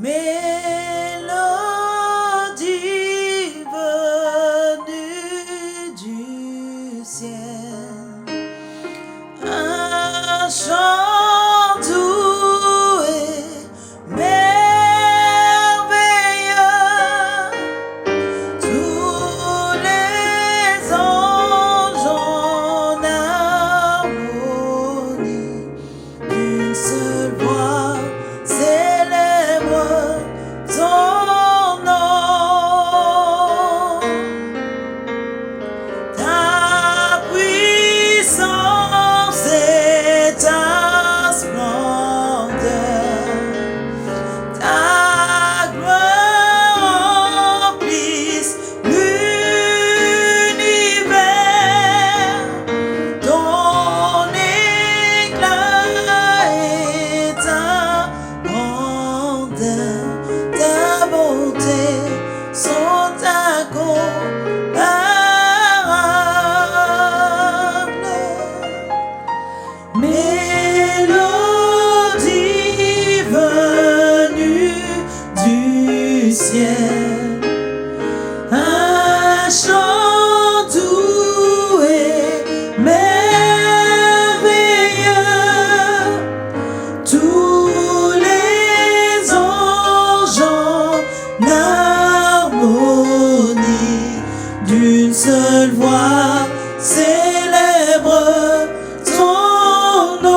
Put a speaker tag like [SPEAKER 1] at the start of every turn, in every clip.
[SPEAKER 1] Mélodie venue du ciel, un chant doux et merveilleux. Tous les anges en harmonie, d'une seule voix célèbre ton nom. Ta puissance et ta splendeur, ta gloire remplissent l'univers. Ton éclat et ta grandeur, ta bonté sont incomparables. Mélodie venue du ciel, un chant doux et merveilleux. Tous les anges en harmonie, d'une seule voix célèbre ton nom.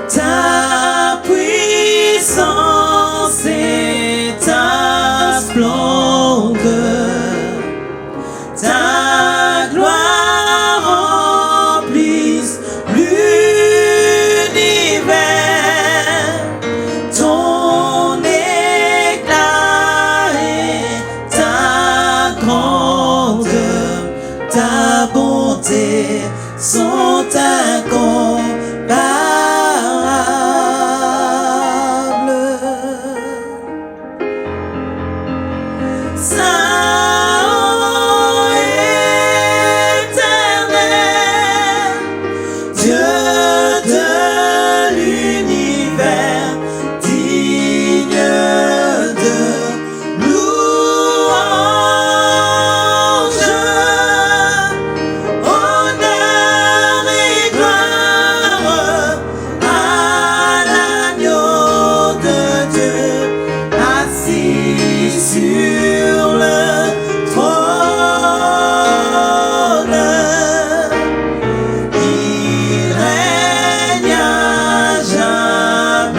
[SPEAKER 1] Ta puissance et ta splendeur, ta gloire remplissent l'univers. Ton éclat et ta grandeur, ta bonté sont incomparables. Saint éternel, Dieu de l'univers, digne de louange, honneur et gloire à l'agneau de Dieu, assis sur le trône. Il règne à jamais.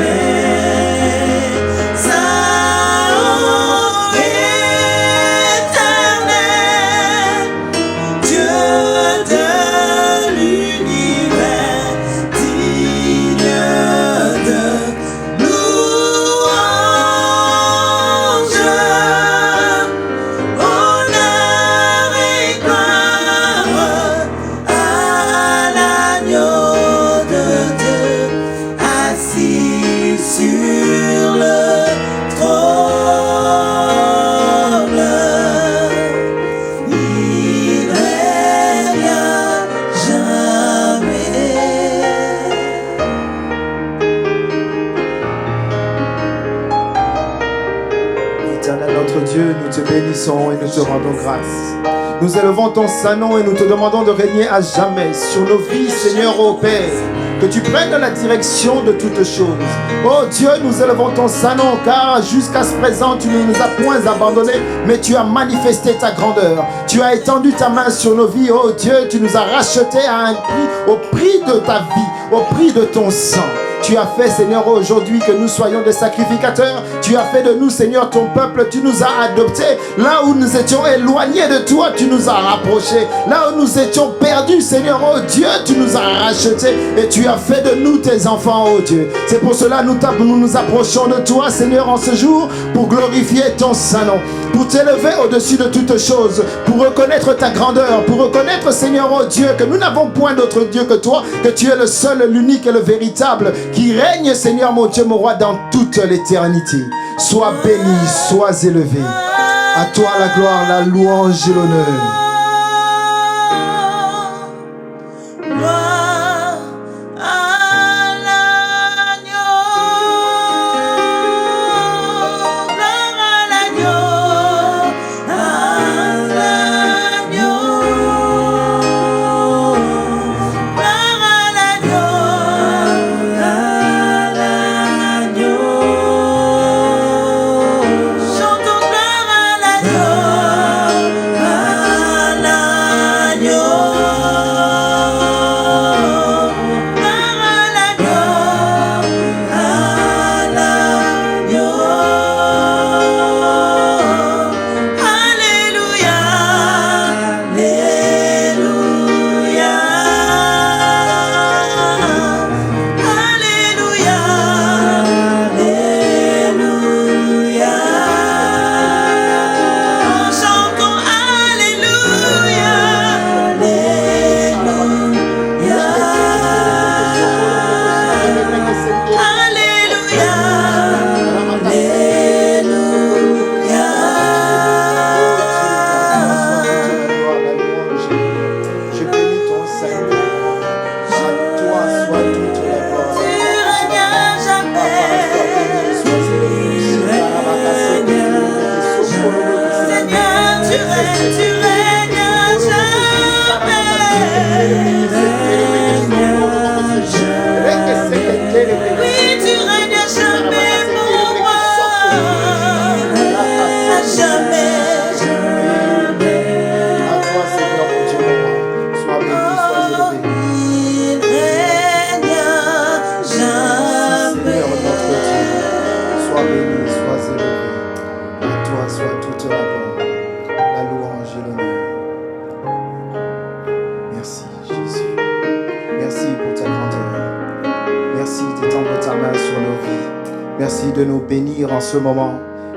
[SPEAKER 1] Saint éternel, Dieu de l'univers, digne de louange, honneur et gloire à l'agneau de Dieu, assis sur le trône. Il règne à jamais.
[SPEAKER 2] Éternel notre Dieu, nous te bénissons et nous te rendons grâce. Nous élevons ton saint nom et nous te demandons de régner à jamais sur nos vies, Seigneur, ô Père. Que tu prennes la direction de toutes choses. Oh Dieu, nous élevons ton saint nom, car jusqu'à ce présent, tu ne nous as point abandonnés, mais tu as manifesté ta grandeur. Tu as étendu ta main sur nos vies. Oh Dieu, tu nous as rachetés à un prix, au prix de ta vie, au prix de ton sang. Tu as fait, Seigneur, aujourd'hui que nous soyons des sacrificateurs. Tu as fait de nous, Seigneur, ton peuple. Tu nous as adoptés. Là où nous étions éloignés de toi, tu nous as rapprochés. Là où nous étions perdus, Seigneur, oh Dieu, tu nous as rachetés. Et tu as fait de nous tes enfants, oh Dieu. C'est pour cela que nous nous approchons de toi, Seigneur, en ce jour, pour glorifier ton saint nom, pour t'élever au-dessus de toutes choses, pour reconnaître ta grandeur, pour reconnaître, Seigneur, oh Dieu, que nous n'avons point d'autre Dieu que toi, que tu es le seul, l'unique et le véritable, qui règne, Seigneur, mon Dieu, mon roi, dans toute l'éternité. Sois béni, sois élevé. À toi la gloire, la louange et l'honneur.
[SPEAKER 1] Gloire à l'agneau
[SPEAKER 2] Merci de nous bénir en ce moment.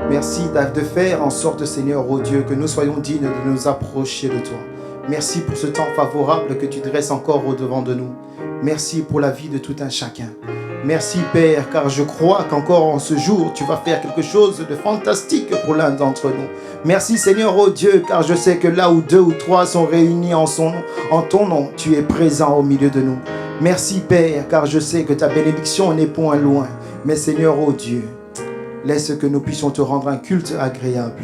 [SPEAKER 2] Merci de faire en sorte, Seigneur, oh Dieu, que nous soyons dignes de nous approcher de toi. Merci pour ce temps favorable que tu dresses encore au-devant de nous. Merci pour la vie de tout un chacun. Merci, Père, car je crois qu'encore en ce jour, tu vas faire quelque chose de fantastique pour l'un d'entre nous. Merci, Seigneur, oh Dieu, car je sais que là où 2 ou 3 sont réunis en ton nom, tu es présent au milieu de nous. Merci, Père, car je sais que ta bénédiction n'est point loin. Mais, Seigneur, oh Dieu, laisse que nous puissions te rendre un culte agréable.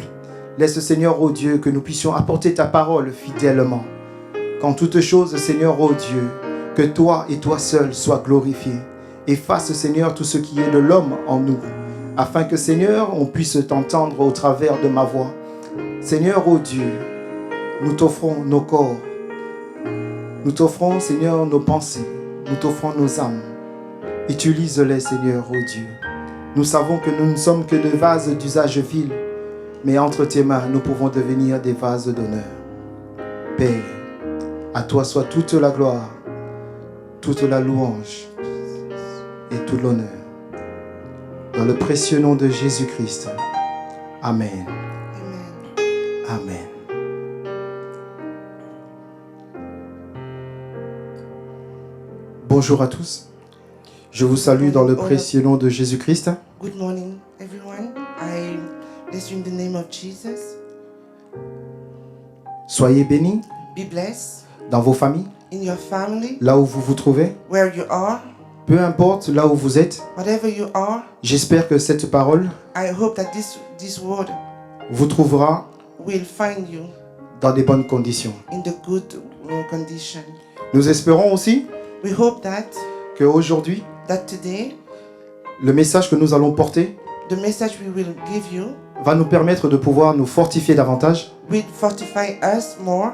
[SPEAKER 2] Laisse, Seigneur, oh Dieu, que nous puissions apporter ta parole fidèlement. Qu'en toutes choses, Seigneur, oh Dieu, que toi et toi seul sois glorifiés. Efface, Seigneur, tout ce qui est de l'homme en nous, afin que, Seigneur, on puisse t'entendre au travers de ma voix. Seigneur, oh Dieu, nous t'offrons nos corps, nous t'offrons, Seigneur, nos pensées, nous t'offrons nos âmes. Utilise-les, Seigneur, oh Dieu. Nous savons que nous ne sommes que des vases d'usage vil, mais entre tes mains, nous pouvons devenir des vases d'honneur. Père, à toi soit toute la gloire, toute la louange et tout l'honneur. Dans le précieux nom de Jésus-Christ. Amen. Amen. Bonjour à tous. Je vous salue dans le précieux nom de Jésus-Christ.
[SPEAKER 3] Good morning, everyone. I bless you in the name of Jesus.
[SPEAKER 2] Soyez bénis
[SPEAKER 3] Be blessed
[SPEAKER 2] dans vos familles,
[SPEAKER 3] in your family,
[SPEAKER 2] là où vous vous trouvez,
[SPEAKER 3] where you are,
[SPEAKER 2] peu importe là où vous êtes.
[SPEAKER 3] whatever you are.
[SPEAKER 2] J'espère que cette parole
[SPEAKER 3] I hope that this word
[SPEAKER 2] vous trouvera
[SPEAKER 3] will find you
[SPEAKER 2] dans des bonnes conditions.
[SPEAKER 3] in the good condition.
[SPEAKER 2] Nous espérons aussi
[SPEAKER 3] We hope
[SPEAKER 2] qu'aujourd'hui,
[SPEAKER 3] that today,
[SPEAKER 2] le message que nous allons porter
[SPEAKER 3] the message we will give you
[SPEAKER 2] va nous permettre de pouvoir nous fortifier davantage
[SPEAKER 3] will fortify us more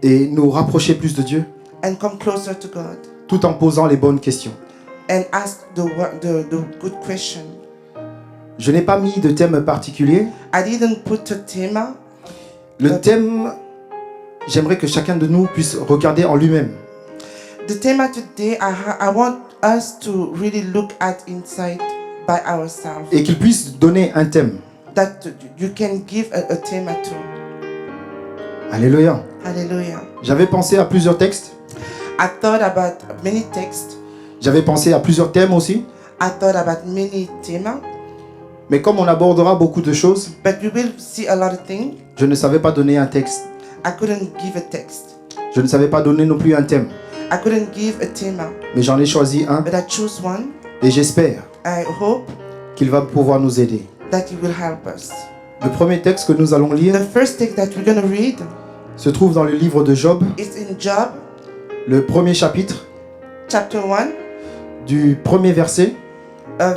[SPEAKER 2] et nous rapprocher plus de Dieu,
[SPEAKER 3] and come closer to God
[SPEAKER 2] tout en posant les bonnes questions.
[SPEAKER 3] and ask the good question.
[SPEAKER 2] Je n'ai pas mis de thème particulier.
[SPEAKER 3] I didn't put a theme.
[SPEAKER 2] Le thème, j'aimerais que chacun de nous puisse regarder en lui-même.
[SPEAKER 3] The theme today, I want us to really look at inside by ourselves.
[SPEAKER 2] Et qu'il puisse donner un thème.
[SPEAKER 3] That you can give a theme to.
[SPEAKER 2] Alléluia.
[SPEAKER 3] Hallelujah.
[SPEAKER 2] J'avais pensé à plusieurs textes.
[SPEAKER 3] I thought about many texts.
[SPEAKER 2] J'avais pensé à plusieurs thèmes aussi.
[SPEAKER 3] I thought about many themes.
[SPEAKER 2] Mais comme on abordera beaucoup de choses,
[SPEAKER 3] But we will see a lot of things.
[SPEAKER 2] je ne savais pas donner un texte.
[SPEAKER 3] I couldn't give a text.
[SPEAKER 2] Je ne savais pas donner non plus un thème.
[SPEAKER 3] I couldn't give a theme.
[SPEAKER 2] Mais j'en ai choisi un
[SPEAKER 3] But I choose one.
[SPEAKER 2] et j'espère
[SPEAKER 3] I hope
[SPEAKER 2] qu'il va pouvoir nous aider.
[SPEAKER 3] that it will help us.
[SPEAKER 2] Le premier texte que nous allons lire
[SPEAKER 3] The first text that we're going to read
[SPEAKER 2] se trouve dans le livre de Job,
[SPEAKER 3] is in Job
[SPEAKER 2] le premier chapitre,
[SPEAKER 3] chapter 1,
[SPEAKER 2] du premier verset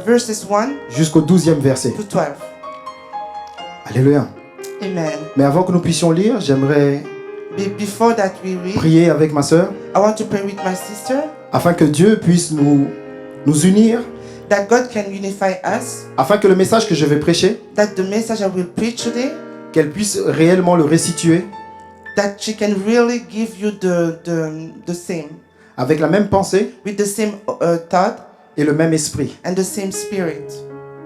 [SPEAKER 3] verses 1
[SPEAKER 2] jusqu'au 12e verset.
[SPEAKER 3] to 12.
[SPEAKER 2] Alléluia.
[SPEAKER 3] Amen.
[SPEAKER 2] Mais avant que nous puissions lire, j'aimerais
[SPEAKER 3] Before that we read,
[SPEAKER 2] prier avec ma sœur
[SPEAKER 3] I want to pray with my sister
[SPEAKER 2] afin que Dieu puisse nous unir,
[SPEAKER 3] that God can unify us,
[SPEAKER 2] afin que le message que je vais prêcher,
[SPEAKER 3] that the message I will preach today,
[SPEAKER 2] qu'elle puisse réellement le restituer
[SPEAKER 3] that she can really give you the same,
[SPEAKER 2] avec la même pensée
[SPEAKER 3] with the same thought
[SPEAKER 2] et le même esprit.
[SPEAKER 3] and the same spirit.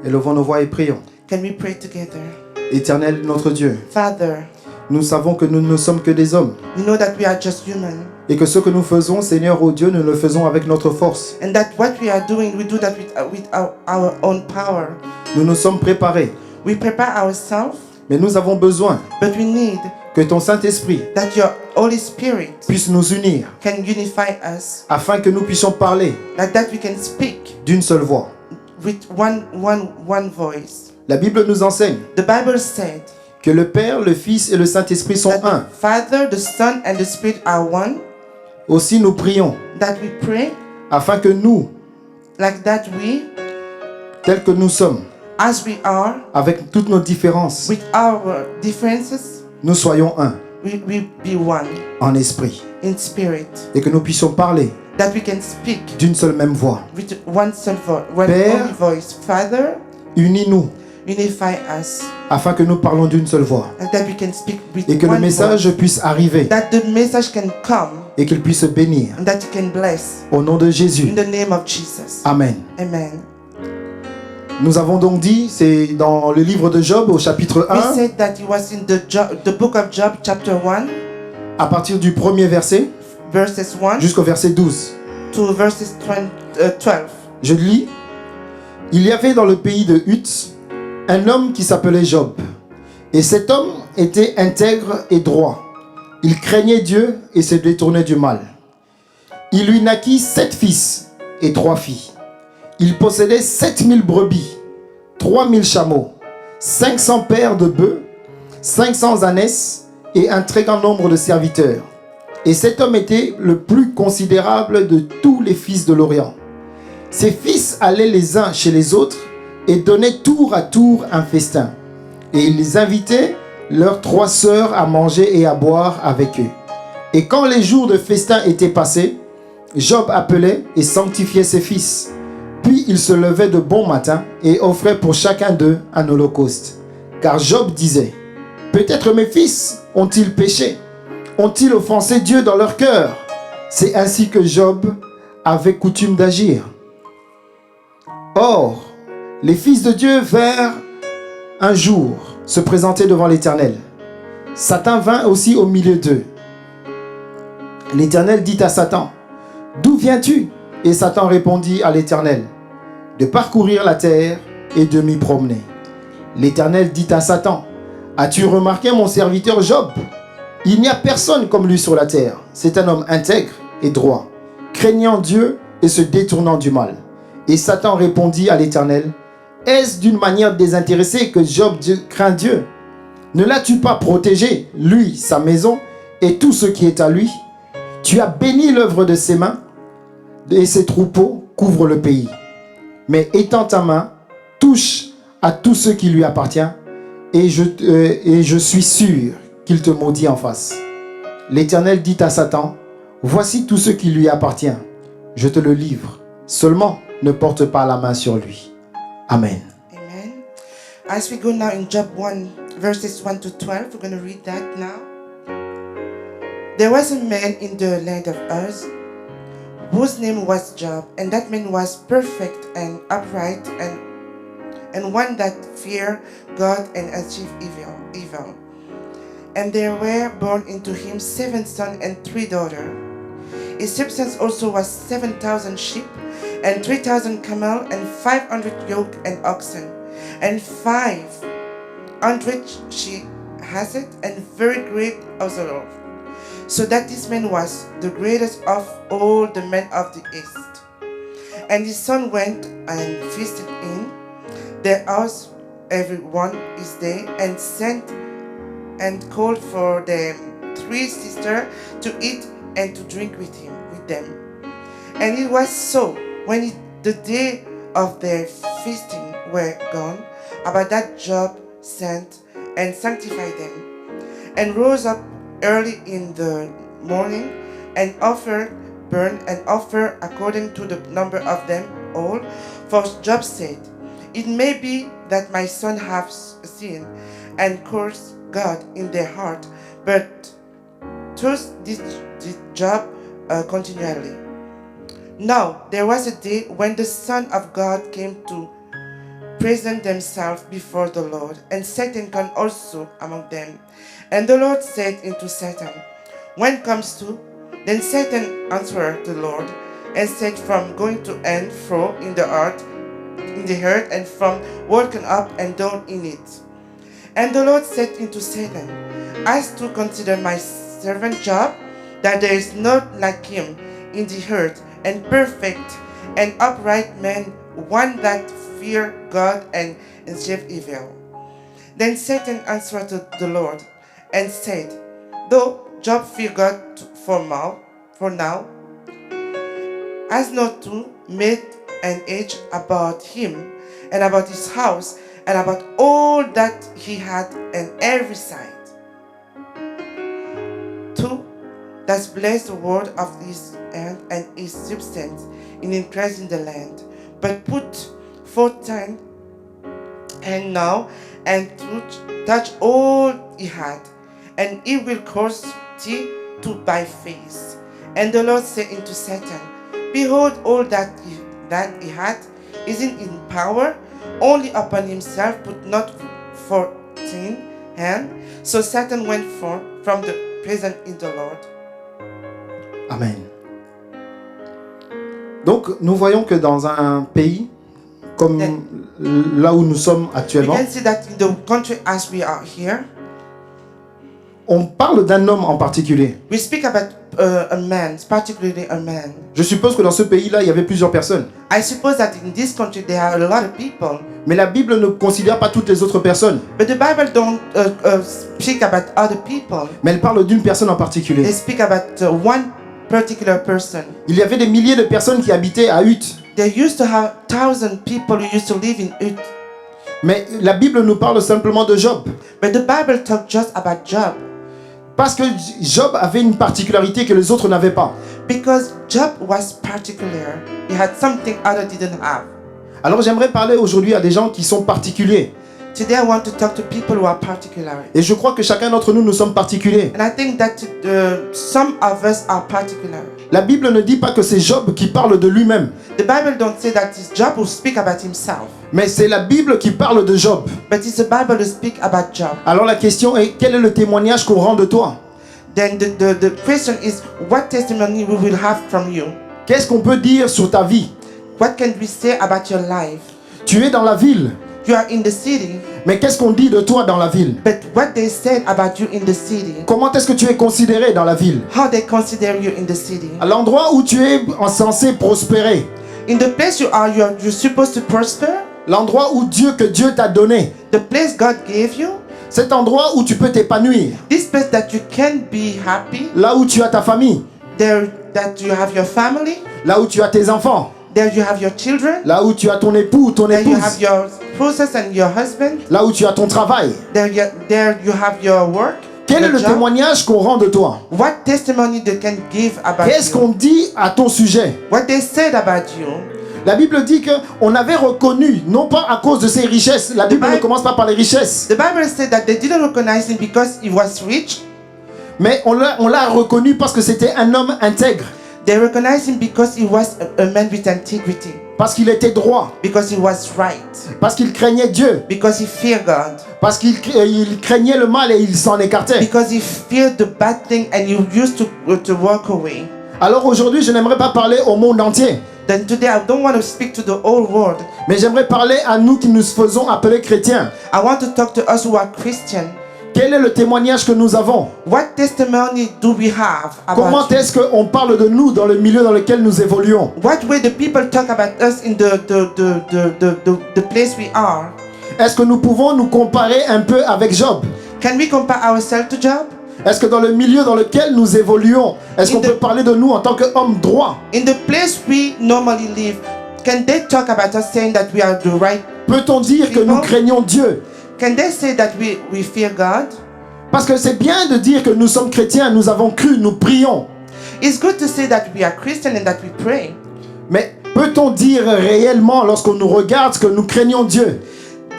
[SPEAKER 2] Élevons nos voix et prions.
[SPEAKER 3] Can we pray together?
[SPEAKER 2] Éternel notre Dieu,
[SPEAKER 3] Father,
[SPEAKER 2] nous savons que nous ne sommes que des hommes
[SPEAKER 3] we know that we are just human
[SPEAKER 2] et que ce que nous faisons, Seigneur, oh Dieu, nous le faisons avec notre force.
[SPEAKER 3] and that what we are doing, we do that with our own power.
[SPEAKER 2] Nous nous sommes préparés,
[SPEAKER 3] We prepare ourselves,
[SPEAKER 2] mais nous avons besoin
[SPEAKER 3] but we need
[SPEAKER 2] que ton Saint-Esprit
[SPEAKER 3] that your Holy Spirit
[SPEAKER 2] puisse nous unir
[SPEAKER 3] can unify us,
[SPEAKER 2] afin que nous puissions parler
[SPEAKER 3] that we can speak
[SPEAKER 2] d'une seule voix.
[SPEAKER 3] with one voice.
[SPEAKER 2] La Bible nous enseigne
[SPEAKER 3] The Bible said
[SPEAKER 2] que le Père, le Fils et le Saint-Esprit sont
[SPEAKER 3] that
[SPEAKER 2] un.
[SPEAKER 3] the Father, the Son, and the Spirit are one.
[SPEAKER 2] Aussi nous prions
[SPEAKER 3] That we pray
[SPEAKER 2] afin que nous,
[SPEAKER 3] like that we,
[SPEAKER 2] tels que nous sommes,
[SPEAKER 3] as we are,
[SPEAKER 2] avec toutes nos différences,
[SPEAKER 3] with our differences,
[SPEAKER 2] nous soyons un
[SPEAKER 3] we be one
[SPEAKER 2] en esprit
[SPEAKER 3] in spirit.
[SPEAKER 2] et que nous puissions parler
[SPEAKER 3] That we can speak
[SPEAKER 2] d'une seule même voix.
[SPEAKER 3] with one
[SPEAKER 2] Père,
[SPEAKER 3] only voice. Father,
[SPEAKER 2] Unis-nous
[SPEAKER 3] unify us,
[SPEAKER 2] afin que nous parlons d'une seule voix
[SPEAKER 3] and that we can speak with
[SPEAKER 2] et que le
[SPEAKER 3] one
[SPEAKER 2] message
[SPEAKER 3] voice.
[SPEAKER 2] puisse arriver
[SPEAKER 3] That the message can come
[SPEAKER 2] et qu'il puisse bénir.
[SPEAKER 3] and that it can bless.
[SPEAKER 2] Au nom de Jésus.
[SPEAKER 3] In the name of Jesus.
[SPEAKER 2] Amen.
[SPEAKER 3] Amen.
[SPEAKER 2] Nous avons donc dit, c'est dans le livre de Job au chapitre
[SPEAKER 3] We
[SPEAKER 2] 1,
[SPEAKER 3] said that it was in the book of Job, chapter 1,
[SPEAKER 2] à partir du premier verset
[SPEAKER 3] verses 1
[SPEAKER 2] jusqu'au verset 12.
[SPEAKER 3] to verses 12.
[SPEAKER 2] Je lis. Il y avait dans le pays de Huth un homme qui s'appelait Job. Et cet homme était intègre et droit. Il craignait Dieu et se détournait du mal. Il lui naquit 7 fils et 3 filles. Il possédait 7000 brebis, 3000 chameaux, 500 paires de bœufs, 500 ânesses et un très grand nombre de serviteurs. Et cet homme était le plus considérable de tous les fils de l'Orient. Ses fils allaient les uns chez les autres et donnaient tour à tour un festin. Et il les invitait, leurs 3 sœurs, à manger et à boire avec eux. Et quand les jours de festin étaient passés, Job appelait et sanctifiait ses fils. Puis il se levait de bon matin et offrait pour chacun d'eux un holocauste. Car Job disait, « Peut-être mes fils ont-ils péché? Ont-ils offensé Dieu dans leur cœur ?» C'est ainsi que Job avait coutume d'agir. Or, les fils de Dieu vinrent un jour se présenter devant l'Éternel. Satan vint aussi au milieu d'eux. L'Éternel dit à Satan, « D'où viens-tu » Et Satan répondit à l'Éternel, « De parcourir la terre et de m'y promener. » L'Éternel dit à Satan, « As-tu remarqué mon serviteur Job? Il n'y a personne comme lui sur la terre. C'est un homme intègre et droit, craignant Dieu et se détournant du mal. » Et Satan répondit à l'Éternel, « Est-ce d'une manière désintéressée que Job craint Dieu? Ne l'as-tu pas protégé, lui, sa maison, et tout ce qui est à lui? Tu as béni l'œuvre de ses mains, et ses troupeaux couvrent le pays. Mais étends ta main, touche à tout ce qui lui appartient, et je suis sûr qu'il te maudit en face. » L'Éternel dit à Satan, « Voici tout ce qui lui appartient, je te le livre. Seulement, ne porte pas la main sur lui. » Amen.
[SPEAKER 3] Amen. As we go now in Job 1, verses 1 to 12, we're going to read that now. There was a man in the land of Uz, whose name was Job, and that man was perfect and upright, and one that feared God and eschewed evil. And there were born into him 7 sons and 3 daughters. His substance also was 7,000 sheep, and 3,000 camel, and 500 yoke and oxen, and 500 she hasset, and very great household. So that this man was the greatest of all the men of the east. And his son went and feasted in their house every one his day, and sent and called for them 3 sisters to eat and to drink with them. And it was so, when the day of their feasting were gone, about that Job sent and sanctified them, and rose up early in the morning, and offered burnt and offer according to the number of them all. For Job said, It may be that my son have sinned and cursed God in their heart, but thus did Job continually. Now there was a day when the Son of God came to present themselves before the Lord, and Satan came also among them. And the Lord said unto Satan, When comes to? Then Satan answered the Lord, and said, From going to and fro in the earth, and from walking up and down in it. And the Lord said unto Satan, As to consider my servant Job, that there is not like him in the earth, and perfect and upright man, one that fear God and eschew evil. Then Satan answered the Lord, and said, Though Job fear God for now, has not to made an edge about him, and about his house, and about all that he had on every side. 2. That's blessed the word of his hand and his substance in increasing the land. But put forth and now, and touch all he had, and he will cause thee to thy face. And the Lord said unto Satan, Behold, all that he had is in power, only upon himself, but not 14 hand. So Satan went forth from the prison in the Lord.
[SPEAKER 2] Amen. Donc, nous voyons que dans un pays comme là où nous sommes
[SPEAKER 3] We
[SPEAKER 2] actuellement,
[SPEAKER 3] can see that in the country as we are here,
[SPEAKER 2] on parle d'un homme en particulier.
[SPEAKER 3] we speak about a man, particularly a man.
[SPEAKER 2] Je suppose que dans ce pays-là, il y avait plusieurs personnes.
[SPEAKER 3] I suppose that in this country there are a lot of people,
[SPEAKER 2] Mais la Bible ne considère pas toutes les autres personnes.
[SPEAKER 3] but the Bible don't speak about other people.
[SPEAKER 2] Mais elle parle d'une personne en
[SPEAKER 3] They
[SPEAKER 2] particulier.
[SPEAKER 3] speak about one particular person.
[SPEAKER 2] Il y avait des milliers de personnes qui habitaient à Huth.
[SPEAKER 3] They used to have 1,000 people who used to live in Ut.
[SPEAKER 2] Mais la Bible nous parle simplement de Job.
[SPEAKER 3] But the Bible talks just about Job.
[SPEAKER 2] Parce que Job avait une particularité que les autres n'avaient pas.
[SPEAKER 3] Because Job was particular. He had something others didn't have.
[SPEAKER 2] Alors j'aimerais parler aujourd'hui à des gens qui sont particuliers.
[SPEAKER 3] Today I want to talk to people who are particular.
[SPEAKER 2] Et je crois que chacun d'entre nous, nous sommes particuliers.
[SPEAKER 3] And I think that some of us are particular.
[SPEAKER 2] La Bible ne dit pas que c'est Job qui parle de lui-même.
[SPEAKER 3] The Bible don't say that it's Job who speak about himself.
[SPEAKER 2] Mais c'est la Bible qui parle de Job.
[SPEAKER 3] But it's the Bible who speak about Job.
[SPEAKER 2] Alors la question est, quel est le témoignage qu'on rend de toi?
[SPEAKER 3] Then the question is, what testimony we will have from you?
[SPEAKER 2] Qu'est-ce qu'on peut dire sur ta vie?
[SPEAKER 3] What can we say about your life?
[SPEAKER 2] Tu es dans la ville,
[SPEAKER 3] You are in the city,
[SPEAKER 2] mais qu'est-ce qu'on dit de toi dans la ville?
[SPEAKER 3] but what they said about you in the city,
[SPEAKER 2] Comment est-ce que tu es considéré dans la ville?
[SPEAKER 3] how they consider you in the city.
[SPEAKER 2] À l'endroit où tu es censé prospérer,
[SPEAKER 3] In the place you are, you're supposed to prosper.
[SPEAKER 2] l'endroit où que Dieu t'a donné,
[SPEAKER 3] The place God gave you,
[SPEAKER 2] cet endroit où tu peux t'épanouir,
[SPEAKER 3] this place that you can be happy,
[SPEAKER 2] là où tu as ta famille,
[SPEAKER 3] there that you have your family,
[SPEAKER 2] là où tu as tes enfants,
[SPEAKER 3] there you have your children,
[SPEAKER 2] là où tu as ton époux ou ton
[SPEAKER 3] there you have
[SPEAKER 2] épouse,
[SPEAKER 3] your spouses and your husband,
[SPEAKER 2] là où tu as ton travail.
[SPEAKER 3] there you have your work.
[SPEAKER 2] Quel est
[SPEAKER 3] your
[SPEAKER 2] le
[SPEAKER 3] job.
[SPEAKER 2] témoignage qu'on rend de toi?
[SPEAKER 3] What testimony they can give about
[SPEAKER 2] Qu'est-ce
[SPEAKER 3] you?
[SPEAKER 2] qu'on dit à ton sujet?
[SPEAKER 3] What they said about you.
[SPEAKER 2] La Bible dit qu'on avait reconnu, non pas à cause de ses richesses. La Bible ne
[SPEAKER 3] Bible-
[SPEAKER 2] commence pas par les richesses.
[SPEAKER 3] The Bible said that they didn't recognize him because he was rich.
[SPEAKER 2] Mais on l'a reconnu parce que c'était un homme intègre.
[SPEAKER 3] They recognized him because he was a man with integrity,
[SPEAKER 2] Parce qu'il était droit.
[SPEAKER 3] because he was right,
[SPEAKER 2] Parce qu'il craignait Dieu.
[SPEAKER 3] because he feared God,
[SPEAKER 2] Parce qu'il craignait le mal et il s'en écartait.
[SPEAKER 3] because he feared the bad thing and he used to walk away.
[SPEAKER 2] Alors aujourd'hui, je n'aimerais pas parler au monde entier.
[SPEAKER 3] Then today I don't want to speak to the whole world.
[SPEAKER 2] Mais j'aimerais parler à nous qui nous faisons appeler chrétiens.
[SPEAKER 3] I want to talk to us who are Christian.
[SPEAKER 2] Quel est le témoignage que nous avons?
[SPEAKER 3] What testimony do we have
[SPEAKER 2] Comment
[SPEAKER 3] about you?
[SPEAKER 2] est-ce qu'on parle de nous dans le milieu dans lequel nous évoluons?
[SPEAKER 3] What way the people talk about us in the place we are?
[SPEAKER 2] Est-ce que nous pouvons nous comparer un peu avec Job?
[SPEAKER 3] Can we compare ourselves to Job?
[SPEAKER 2] Est-ce que dans le milieu dans lequel nous évoluons, est-ce qu'on peut parler de nous en tant qu'homme droit?
[SPEAKER 3] In the place we normally live, can they talk about us saying that we are the right?
[SPEAKER 2] Peut-on dire que nous craignons Dieu?
[SPEAKER 3] Can they say that we fear God?
[SPEAKER 2] Parce que c'est bien de dire que nous sommes chrétiens, nous avons cru, nous prions.
[SPEAKER 3] It's good to say that we are Christian and that we pray.
[SPEAKER 2] Mais peut-on dire réellement lorsqu'on nous regarde que nous craignons Dieu?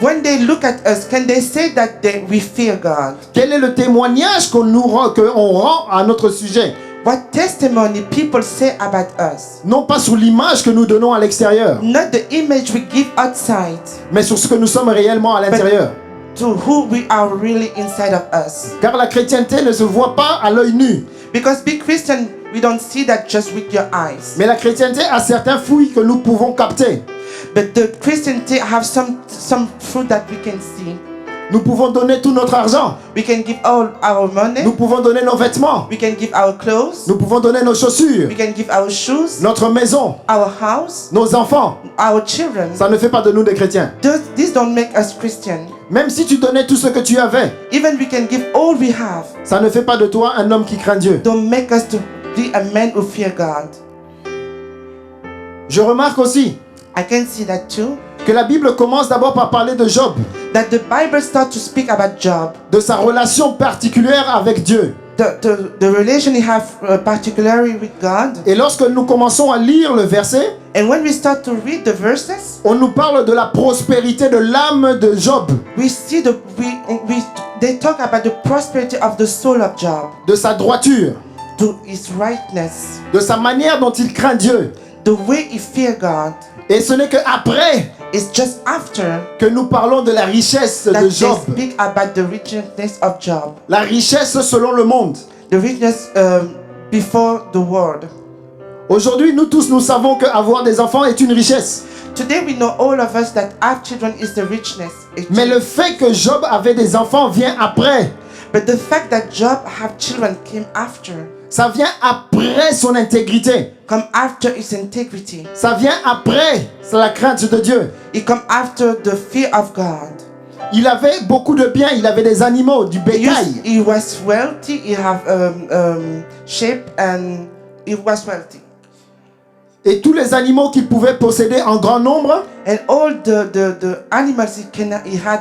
[SPEAKER 3] When they look at us, can they say that we fear God?
[SPEAKER 2] Quel est le témoignage qu'on rend à notre sujet?
[SPEAKER 3] What testimony people say about us?
[SPEAKER 2] Non pas sur l'image que nous donnons à l'extérieur,
[SPEAKER 3] Not the image we give outside,
[SPEAKER 2] mais sur ce que nous sommes réellement à l'intérieur.
[SPEAKER 3] to who we are really inside of us.
[SPEAKER 2] Car la chrétienté ne se voit pas à l'œil nu.
[SPEAKER 3] Because being Christian, we don't see that just with your eyes.
[SPEAKER 2] Mais la chrétienté a certains fruits que nous pouvons capter.
[SPEAKER 3] But the Christianity have some fruit that we can see.
[SPEAKER 2] Nous pouvons donner tout notre argent.
[SPEAKER 3] We can give all our money.
[SPEAKER 2] Nous pouvons donner nos vêtements.
[SPEAKER 3] We can give our clothes.
[SPEAKER 2] Nous pouvons donner nos chaussures,
[SPEAKER 3] We can give our shoes,
[SPEAKER 2] notre maison,
[SPEAKER 3] our house,
[SPEAKER 2] nos enfants.
[SPEAKER 3] our children.
[SPEAKER 2] Ça ne fait pas de nous des chrétiens.
[SPEAKER 3] This don't make us Christian.
[SPEAKER 2] Même si tu donnais tout ce que tu avais,
[SPEAKER 3] Even we can give all we have.
[SPEAKER 2] ça ne fait pas de toi un homme qui craint Dieu.
[SPEAKER 3] Don't make us to be a man who fear God.
[SPEAKER 2] Je remarque aussi
[SPEAKER 3] I can see that too.
[SPEAKER 2] que la Bible commence d'abord par parler de Job,
[SPEAKER 3] That the Bible starts to speak about Job.
[SPEAKER 2] de sa relation particulière avec Dieu.
[SPEAKER 3] The relation he have particularly with God.
[SPEAKER 2] Et lorsque nous commençons à lire le verset,
[SPEAKER 3] And when we start to read the verses,
[SPEAKER 2] on nous parle de la prospérité de l'âme de Job,
[SPEAKER 3] we see they talk about the prosperity of the soul of Job,
[SPEAKER 2] de sa droiture,
[SPEAKER 3] to his rightness,
[SPEAKER 2] de sa manière dont il craint Dieu.
[SPEAKER 3] the way he fear God.
[SPEAKER 2] Et ce n'est qu'après
[SPEAKER 3] It's just after
[SPEAKER 2] que nous parlons de la richesse
[SPEAKER 3] that
[SPEAKER 2] de
[SPEAKER 3] they
[SPEAKER 2] Job.
[SPEAKER 3] speak about the richness of Job.
[SPEAKER 2] La richesse selon le monde.
[SPEAKER 3] The richness before the world.
[SPEAKER 2] Aujourd'hui, nous tous, nous savons qu'avoir des enfants est une richesse.
[SPEAKER 3] Today we know all of us that have children is the richness.
[SPEAKER 2] Mais le fait que Job avait des enfants vient après.
[SPEAKER 3] But the fact that Job have children came after.
[SPEAKER 2] Ça vient après son intégrité.
[SPEAKER 3] Come after his integrity.
[SPEAKER 2] Ça vient après la crainte de Dieu.
[SPEAKER 3] It come after the fear of God.
[SPEAKER 2] Il avait beaucoup de biens, il avait des animaux, du bétail.
[SPEAKER 3] He was wealthy, he have sheep and he was wealthy.
[SPEAKER 2] Et tous les animaux qu'il pouvait posséder en grand nombre,
[SPEAKER 3] And all the animals he had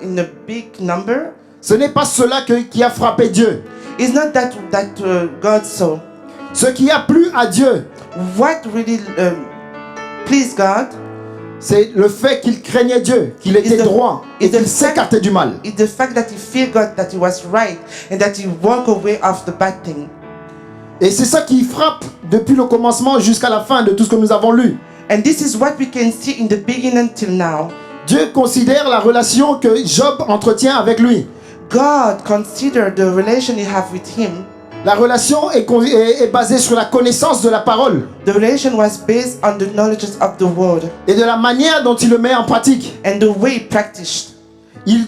[SPEAKER 3] in a big number.
[SPEAKER 2] ce n'est pas cela qui a frappé Dieu.
[SPEAKER 3] It's not that God saw.
[SPEAKER 2] Ce qui a plu à Dieu,
[SPEAKER 3] What really pleased God
[SPEAKER 2] c'est le fait qu'il craignait Dieu, qu'il était droit et qu'il s'écartait du mal.
[SPEAKER 3] is the fact that he feared God, that he was right, and that he walked away of the bad thing.
[SPEAKER 2] Et c'est ça qui frappe depuis le commencement jusqu'à la fin de tout ce que nous avons lu.
[SPEAKER 3] And this is what we can see in the beginning till now.
[SPEAKER 2] Dieu considère la relation que Job entretient avec lui.
[SPEAKER 3] God considered the relation he have with him.
[SPEAKER 2] La relation est basée sur la connaissance de la parole
[SPEAKER 3] The relation was based on the knowledge of the word
[SPEAKER 2] et de la manière dont il le met en pratique.
[SPEAKER 3] and the way he practiced.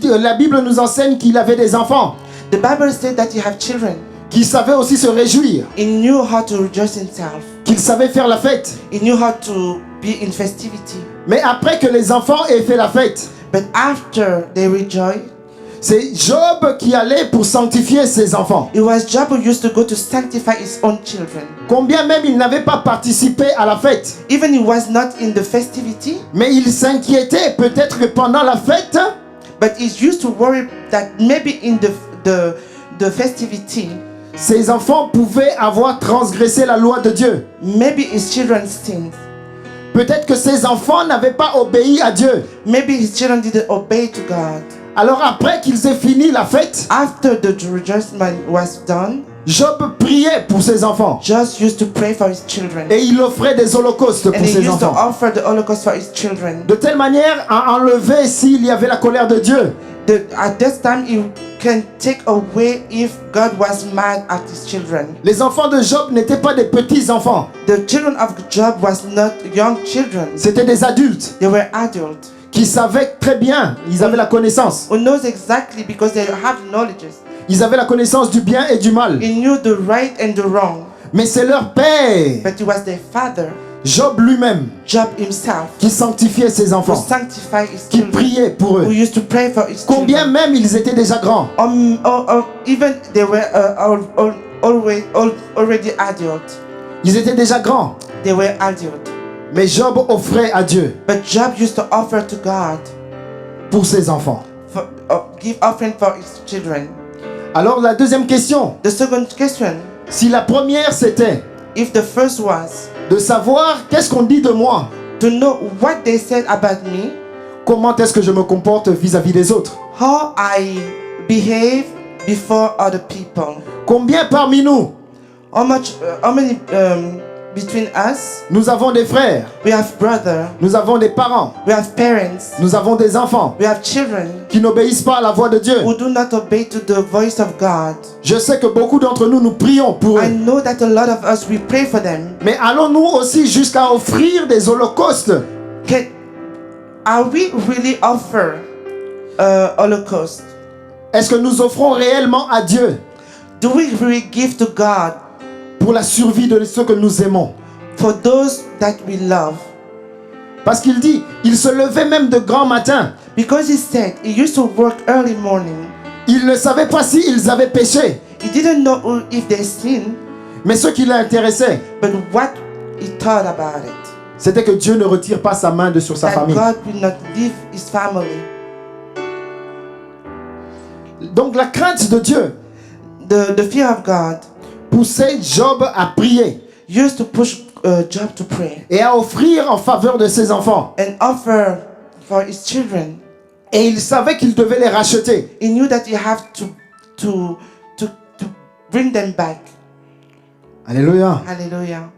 [SPEAKER 2] La Bible nous enseigne qu'il avait des enfants,
[SPEAKER 3] The Bible said that he have children.
[SPEAKER 2] qu'il savait aussi se réjouir,
[SPEAKER 3] He knew how to rejoice himself.
[SPEAKER 2] qu'il savait faire la fête.
[SPEAKER 3] He knew how to be in festivity.
[SPEAKER 2] Mais après que les enfants aient fait la fête,
[SPEAKER 3] But after they rejoiced,
[SPEAKER 2] c'est Job qui allait pour sanctifier ses enfants.
[SPEAKER 3] it was Job who used to go to sanctify his own children.
[SPEAKER 2] Combien même il n'avait pas participé à la fête,
[SPEAKER 3] Even he was not in the festivity,
[SPEAKER 2] mais il s'inquiétait peut-être que pendant la fête,
[SPEAKER 3] but he used to worry that maybe in the festivity,
[SPEAKER 2] ses enfants pouvaient avoir transgressé la loi de Dieu.
[SPEAKER 3] maybe his children sinned.
[SPEAKER 2] Peut-être que ses enfants n'avaient pas obéi à Dieu.
[SPEAKER 3] Maybe his children didn't obey to God.
[SPEAKER 2] Alors après qu'ils aient fini la fête,
[SPEAKER 3] After the rejoicement was done,
[SPEAKER 2] Job priait pour ses enfants.
[SPEAKER 3] Job used to pray for his children.
[SPEAKER 2] Et il offrait des holocaustes
[SPEAKER 3] And
[SPEAKER 2] pour
[SPEAKER 3] he
[SPEAKER 2] ses
[SPEAKER 3] used to
[SPEAKER 2] enfants.
[SPEAKER 3] offer the holocaust for his children.
[SPEAKER 2] De telle manière à enlever s'il y avait la colère de Dieu.
[SPEAKER 3] At this time, he can take away if God was mad at his children.
[SPEAKER 2] Les enfants de Job n'étaient pas des petits enfants.
[SPEAKER 3] The children of Job was not young children.
[SPEAKER 2] C'était des adultes
[SPEAKER 3] They were adults
[SPEAKER 2] qui savaient très bien, ils avaient la connaissance.
[SPEAKER 3] who knows exactly because they have knowledge.
[SPEAKER 2] Ils avaient la connaissance du bien et du mal.
[SPEAKER 3] He knew the right and the wrong.
[SPEAKER 2] Mais c'est leur père,
[SPEAKER 3] But he was their father,
[SPEAKER 2] Job lui-même,
[SPEAKER 3] Job himself,
[SPEAKER 2] qui sanctifiait ses
[SPEAKER 3] who
[SPEAKER 2] enfants,
[SPEAKER 3] sanctified his
[SPEAKER 2] qui
[SPEAKER 3] children,
[SPEAKER 2] priait pour
[SPEAKER 3] who
[SPEAKER 2] eux.
[SPEAKER 3] used to pray for his
[SPEAKER 2] Combien
[SPEAKER 3] children.
[SPEAKER 2] même ils étaient déjà grands.
[SPEAKER 3] Even they were already adult.
[SPEAKER 2] Ils étaient déjà grands.
[SPEAKER 3] They were adult.
[SPEAKER 2] Mais Job offrait à Dieu
[SPEAKER 3] But Job used to offer to God,
[SPEAKER 2] pour ses enfants.
[SPEAKER 3] give offering for his children.
[SPEAKER 2] Alors la deuxième question,
[SPEAKER 3] The second question,
[SPEAKER 2] si la première c'était
[SPEAKER 3] if the first was
[SPEAKER 2] de savoir qu'est-ce qu'on dit de moi,
[SPEAKER 3] to know what they said about me,
[SPEAKER 2] comment est-ce que je me comporte vis-à-vis des autres.
[SPEAKER 3] how I behave before other people.
[SPEAKER 2] Combien parmi nous,
[SPEAKER 3] How many between us,
[SPEAKER 2] nous avons des frères,
[SPEAKER 3] we have brother,
[SPEAKER 2] nous avons des parents,
[SPEAKER 3] we have parents,
[SPEAKER 2] nous avons des enfants
[SPEAKER 3] we have children
[SPEAKER 2] qui n'obéissent pas à la voix de Dieu.
[SPEAKER 3] who do not obey to the voice of God.
[SPEAKER 2] Je sais que beaucoup d'entre nous, nous prions pour
[SPEAKER 3] I
[SPEAKER 2] eux.
[SPEAKER 3] know that a lot of us, we pray for them.
[SPEAKER 2] Mais allons-nous aussi jusqu'à offrir des holocaustes?
[SPEAKER 3] Are we really offer holocaust?
[SPEAKER 2] Est-ce que nous offrons réellement à Dieu
[SPEAKER 3] Do we really give to God
[SPEAKER 2] pour la survie de ceux que nous aimons?
[SPEAKER 3] for those that we love?
[SPEAKER 2] Parce qu'il dit, il se levait même de grand matin.
[SPEAKER 3] Because he said he used to work early morning.
[SPEAKER 2] Il ne savait pas s'ils avaient péché.
[SPEAKER 3] He didn't know if they sinned,
[SPEAKER 2] Mais ce qui l'intéressait,
[SPEAKER 3] but what he thought about it.
[SPEAKER 2] c'était que Dieu ne retire pas sa main de sur sa
[SPEAKER 3] That
[SPEAKER 2] famille.
[SPEAKER 3] God will not leave his family.
[SPEAKER 2] Donc la crainte de Dieu
[SPEAKER 3] The fear of God
[SPEAKER 2] poussait Job à prier
[SPEAKER 3] used to push Job to pray
[SPEAKER 2] et à offrir en faveur de ses enfants.
[SPEAKER 3] and offer for his children.
[SPEAKER 2] Et il savait qu'il devait les racheter.
[SPEAKER 3] He knew that he have to bring them back.
[SPEAKER 2] Alléluia.
[SPEAKER 3] Hallelujah.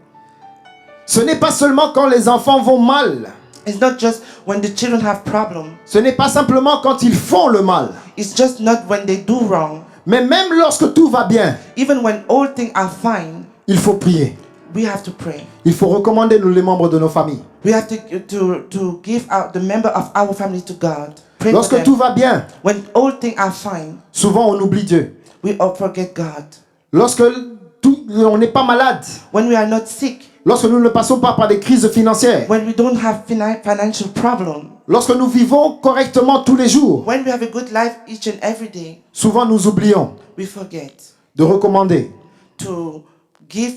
[SPEAKER 2] Ce n'est pas seulement quand les enfants vont mal
[SPEAKER 3] It's not just when the children have problems.
[SPEAKER 2] Ce n'est pas simplement quand ils font le mal.
[SPEAKER 3] It's just not when they do wrong.
[SPEAKER 2] Mais même lorsque tout va bien,
[SPEAKER 3] Even when all things are fine,
[SPEAKER 2] il faut prier.
[SPEAKER 3] we have to pray.
[SPEAKER 2] Il faut recommander les membres de nos familles.
[SPEAKER 3] We have to give out the member of our family to God. Pray for
[SPEAKER 2] Lorsque
[SPEAKER 3] them.
[SPEAKER 2] tout va bien,
[SPEAKER 3] When all things are fine,
[SPEAKER 2] souvent on oublie Dieu.
[SPEAKER 3] we all forget God.
[SPEAKER 2] Lorsque on n'est pas malade,
[SPEAKER 3] When we are not sick,
[SPEAKER 2] lorsque nous ne passons pas par des crises financières,
[SPEAKER 3] when we don't have financial problem,
[SPEAKER 2] lorsque nous vivons correctement tous les jours,
[SPEAKER 3] when we have a good life each and every day,
[SPEAKER 2] souvent nous oublions
[SPEAKER 3] we forget
[SPEAKER 2] de recommander.
[SPEAKER 3] to give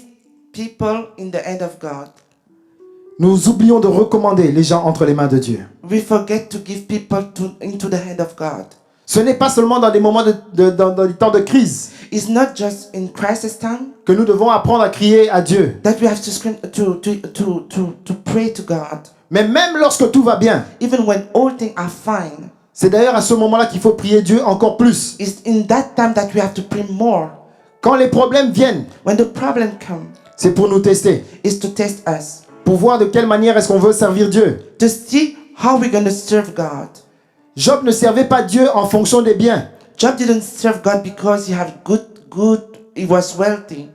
[SPEAKER 3] people in the hand of God.
[SPEAKER 2] Nous oublions de recommander les gens entre les mains de Dieu.
[SPEAKER 3] We forget to give people into the hand of God.
[SPEAKER 2] Ce n'est pas seulement dans des moments dans des temps de crise
[SPEAKER 3] It's not just in crisis time
[SPEAKER 2] que nous devons apprendre à crier à Dieu.
[SPEAKER 3] that we have to scream to pray to God.
[SPEAKER 2] Mais même lorsque tout va bien,
[SPEAKER 3] Even when all things are fine,
[SPEAKER 2] c'est d'ailleurs à ce moment-là qu'il faut prier Dieu encore plus.
[SPEAKER 3] it's in that time that we have to pray more.
[SPEAKER 2] Quand les problèmes viennent,
[SPEAKER 3] When the problem comes,
[SPEAKER 2] c'est pour nous tester,
[SPEAKER 3] it's to test us,
[SPEAKER 2] pour voir de quelle manière est-ce qu'on veut servir Dieu.
[SPEAKER 3] to see how we're going to serve God.
[SPEAKER 2] Job ne servait pas Dieu en fonction des biens,
[SPEAKER 3] Job didn't serve God because he had he was wealthy,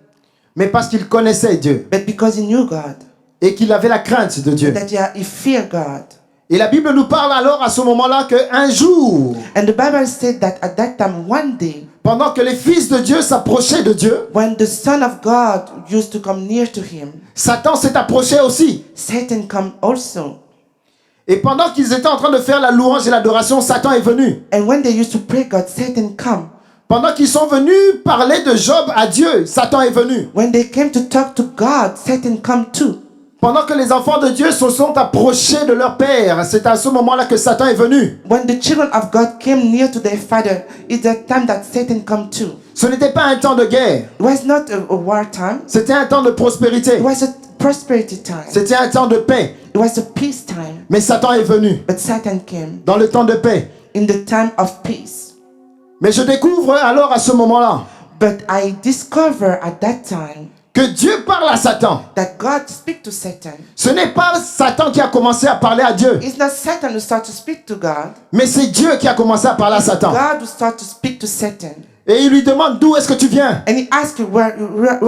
[SPEAKER 2] mais parce qu'il connaissait Dieu
[SPEAKER 3] but because he knew God,
[SPEAKER 2] et qu'il avait la crainte de Dieu.
[SPEAKER 3] that he feared God.
[SPEAKER 2] Et la Bible nous parle alors à ce moment-là qu'un jour,
[SPEAKER 3] And the Bible said that at that time, one day,
[SPEAKER 2] pendant que les fils de Dieu s'approchaient de Dieu,
[SPEAKER 3] when the Son of God used to come near to him,
[SPEAKER 2] Satan s'est approché aussi.
[SPEAKER 3] Satan come also.
[SPEAKER 2] Et pendant qu'ils étaient en train de faire la louange et l'adoration, Satan est venu.
[SPEAKER 3] And when they used to pray God, Satan come.
[SPEAKER 2] Pendant qu'ils sont venus parler de Job à Dieu, Satan est venu.
[SPEAKER 3] When they came to talk to God, Satan come too.
[SPEAKER 2] Pendant que les enfants de Dieu se sont approchés de leur père, c'est à ce moment-là que Satan est venu.
[SPEAKER 3] When the children of God came near to their father, it's the time that Satan come too.
[SPEAKER 2] Ce n'était pas un temps de guerre,
[SPEAKER 3] It was not a war time.
[SPEAKER 2] c'était un temps de prospérité,
[SPEAKER 3] It was a prosperity time.
[SPEAKER 2] c'était un temps de paix.
[SPEAKER 3] It was a peace time.
[SPEAKER 2] Mais Satan est venu
[SPEAKER 3] But Satan came
[SPEAKER 2] dans le temps de paix.
[SPEAKER 3] in the time of peace.
[SPEAKER 2] Mais je découvre alors à ce moment-là
[SPEAKER 3] But I discover at that time
[SPEAKER 2] que Dieu parle à Satan.
[SPEAKER 3] that God speak to Satan.
[SPEAKER 2] Ce n'est pas Satan qui a commencé à parler à Dieu,
[SPEAKER 3] It's not Satan who start to speak to God.
[SPEAKER 2] mais c'est Dieu qui a commencé à parler à Satan.
[SPEAKER 3] God who start to speak to Satan.
[SPEAKER 2] Et il lui demande d'où est-ce que tu viens.
[SPEAKER 3] And he asked you, where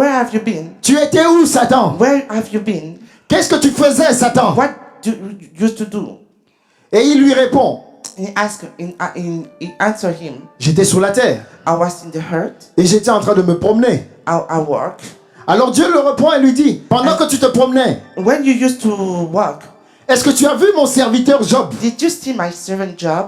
[SPEAKER 3] have you been?
[SPEAKER 2] Tu étais où, Satan?
[SPEAKER 3] Where have you been?
[SPEAKER 2] Qu'est-ce que tu faisais, Satan?
[SPEAKER 3] What do you used to do?
[SPEAKER 2] Et il lui répond,
[SPEAKER 3] And he asked he answered him,
[SPEAKER 2] j'étais sur la terre
[SPEAKER 3] I was in the hurt.
[SPEAKER 2] et j'étais en train de me promener.
[SPEAKER 3] I work.
[SPEAKER 2] Alors Dieu le reprend et lui dit, pendant que tu te promenais,
[SPEAKER 3] When you used to work,
[SPEAKER 2] est-ce que tu as vu mon serviteur Job?
[SPEAKER 3] did you see my servant Job?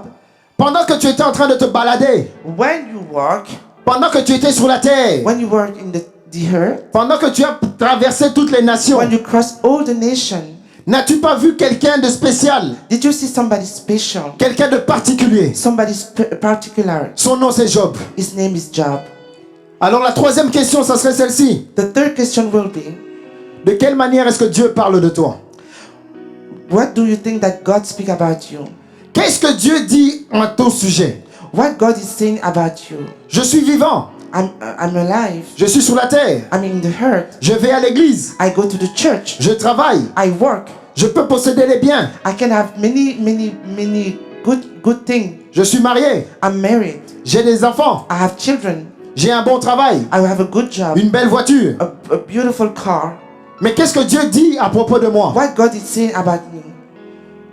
[SPEAKER 2] Pendant que tu étais en train de te balader,
[SPEAKER 3] When you work,
[SPEAKER 2] pendant que tu étais sur la terre,
[SPEAKER 3] when you work in the earth,
[SPEAKER 2] pendant que tu as traversé toutes les nations,
[SPEAKER 3] when you cross all the nation,
[SPEAKER 2] n'as-tu pas vu quelqu'un de spécial,
[SPEAKER 3] did you see somebody special?
[SPEAKER 2] quelqu'un de particulier?
[SPEAKER 3] Somebody particular.
[SPEAKER 2] Son nom c'est Job.
[SPEAKER 3] His name is Job.
[SPEAKER 2] Alors la troisième question, ça serait celle-ci.
[SPEAKER 3] The third question will be,
[SPEAKER 2] De quelle manière est-ce que Dieu parle de toi?
[SPEAKER 3] what do you think that God speak about you?
[SPEAKER 2] Qu'est-ce que Dieu dit en ton sujet?
[SPEAKER 3] What God is saying about you?
[SPEAKER 2] Je suis vivant,
[SPEAKER 3] I'm alive.
[SPEAKER 2] je suis sur la terre,
[SPEAKER 3] I'm in the hurt.
[SPEAKER 2] je vais à l'église,
[SPEAKER 3] I go to the church.
[SPEAKER 2] je travaille,
[SPEAKER 3] I work.
[SPEAKER 2] je peux posséder les biens,
[SPEAKER 3] I can have many good things.
[SPEAKER 2] je suis marié,
[SPEAKER 3] I'm married.
[SPEAKER 2] j'ai des enfants,
[SPEAKER 3] I have children.
[SPEAKER 2] j'ai un bon travail,
[SPEAKER 3] I have a good job.
[SPEAKER 2] une belle voiture.
[SPEAKER 3] A beautiful car.
[SPEAKER 2] Mais qu'est-ce que Dieu dit à propos de moi?
[SPEAKER 3] What God is saying about me?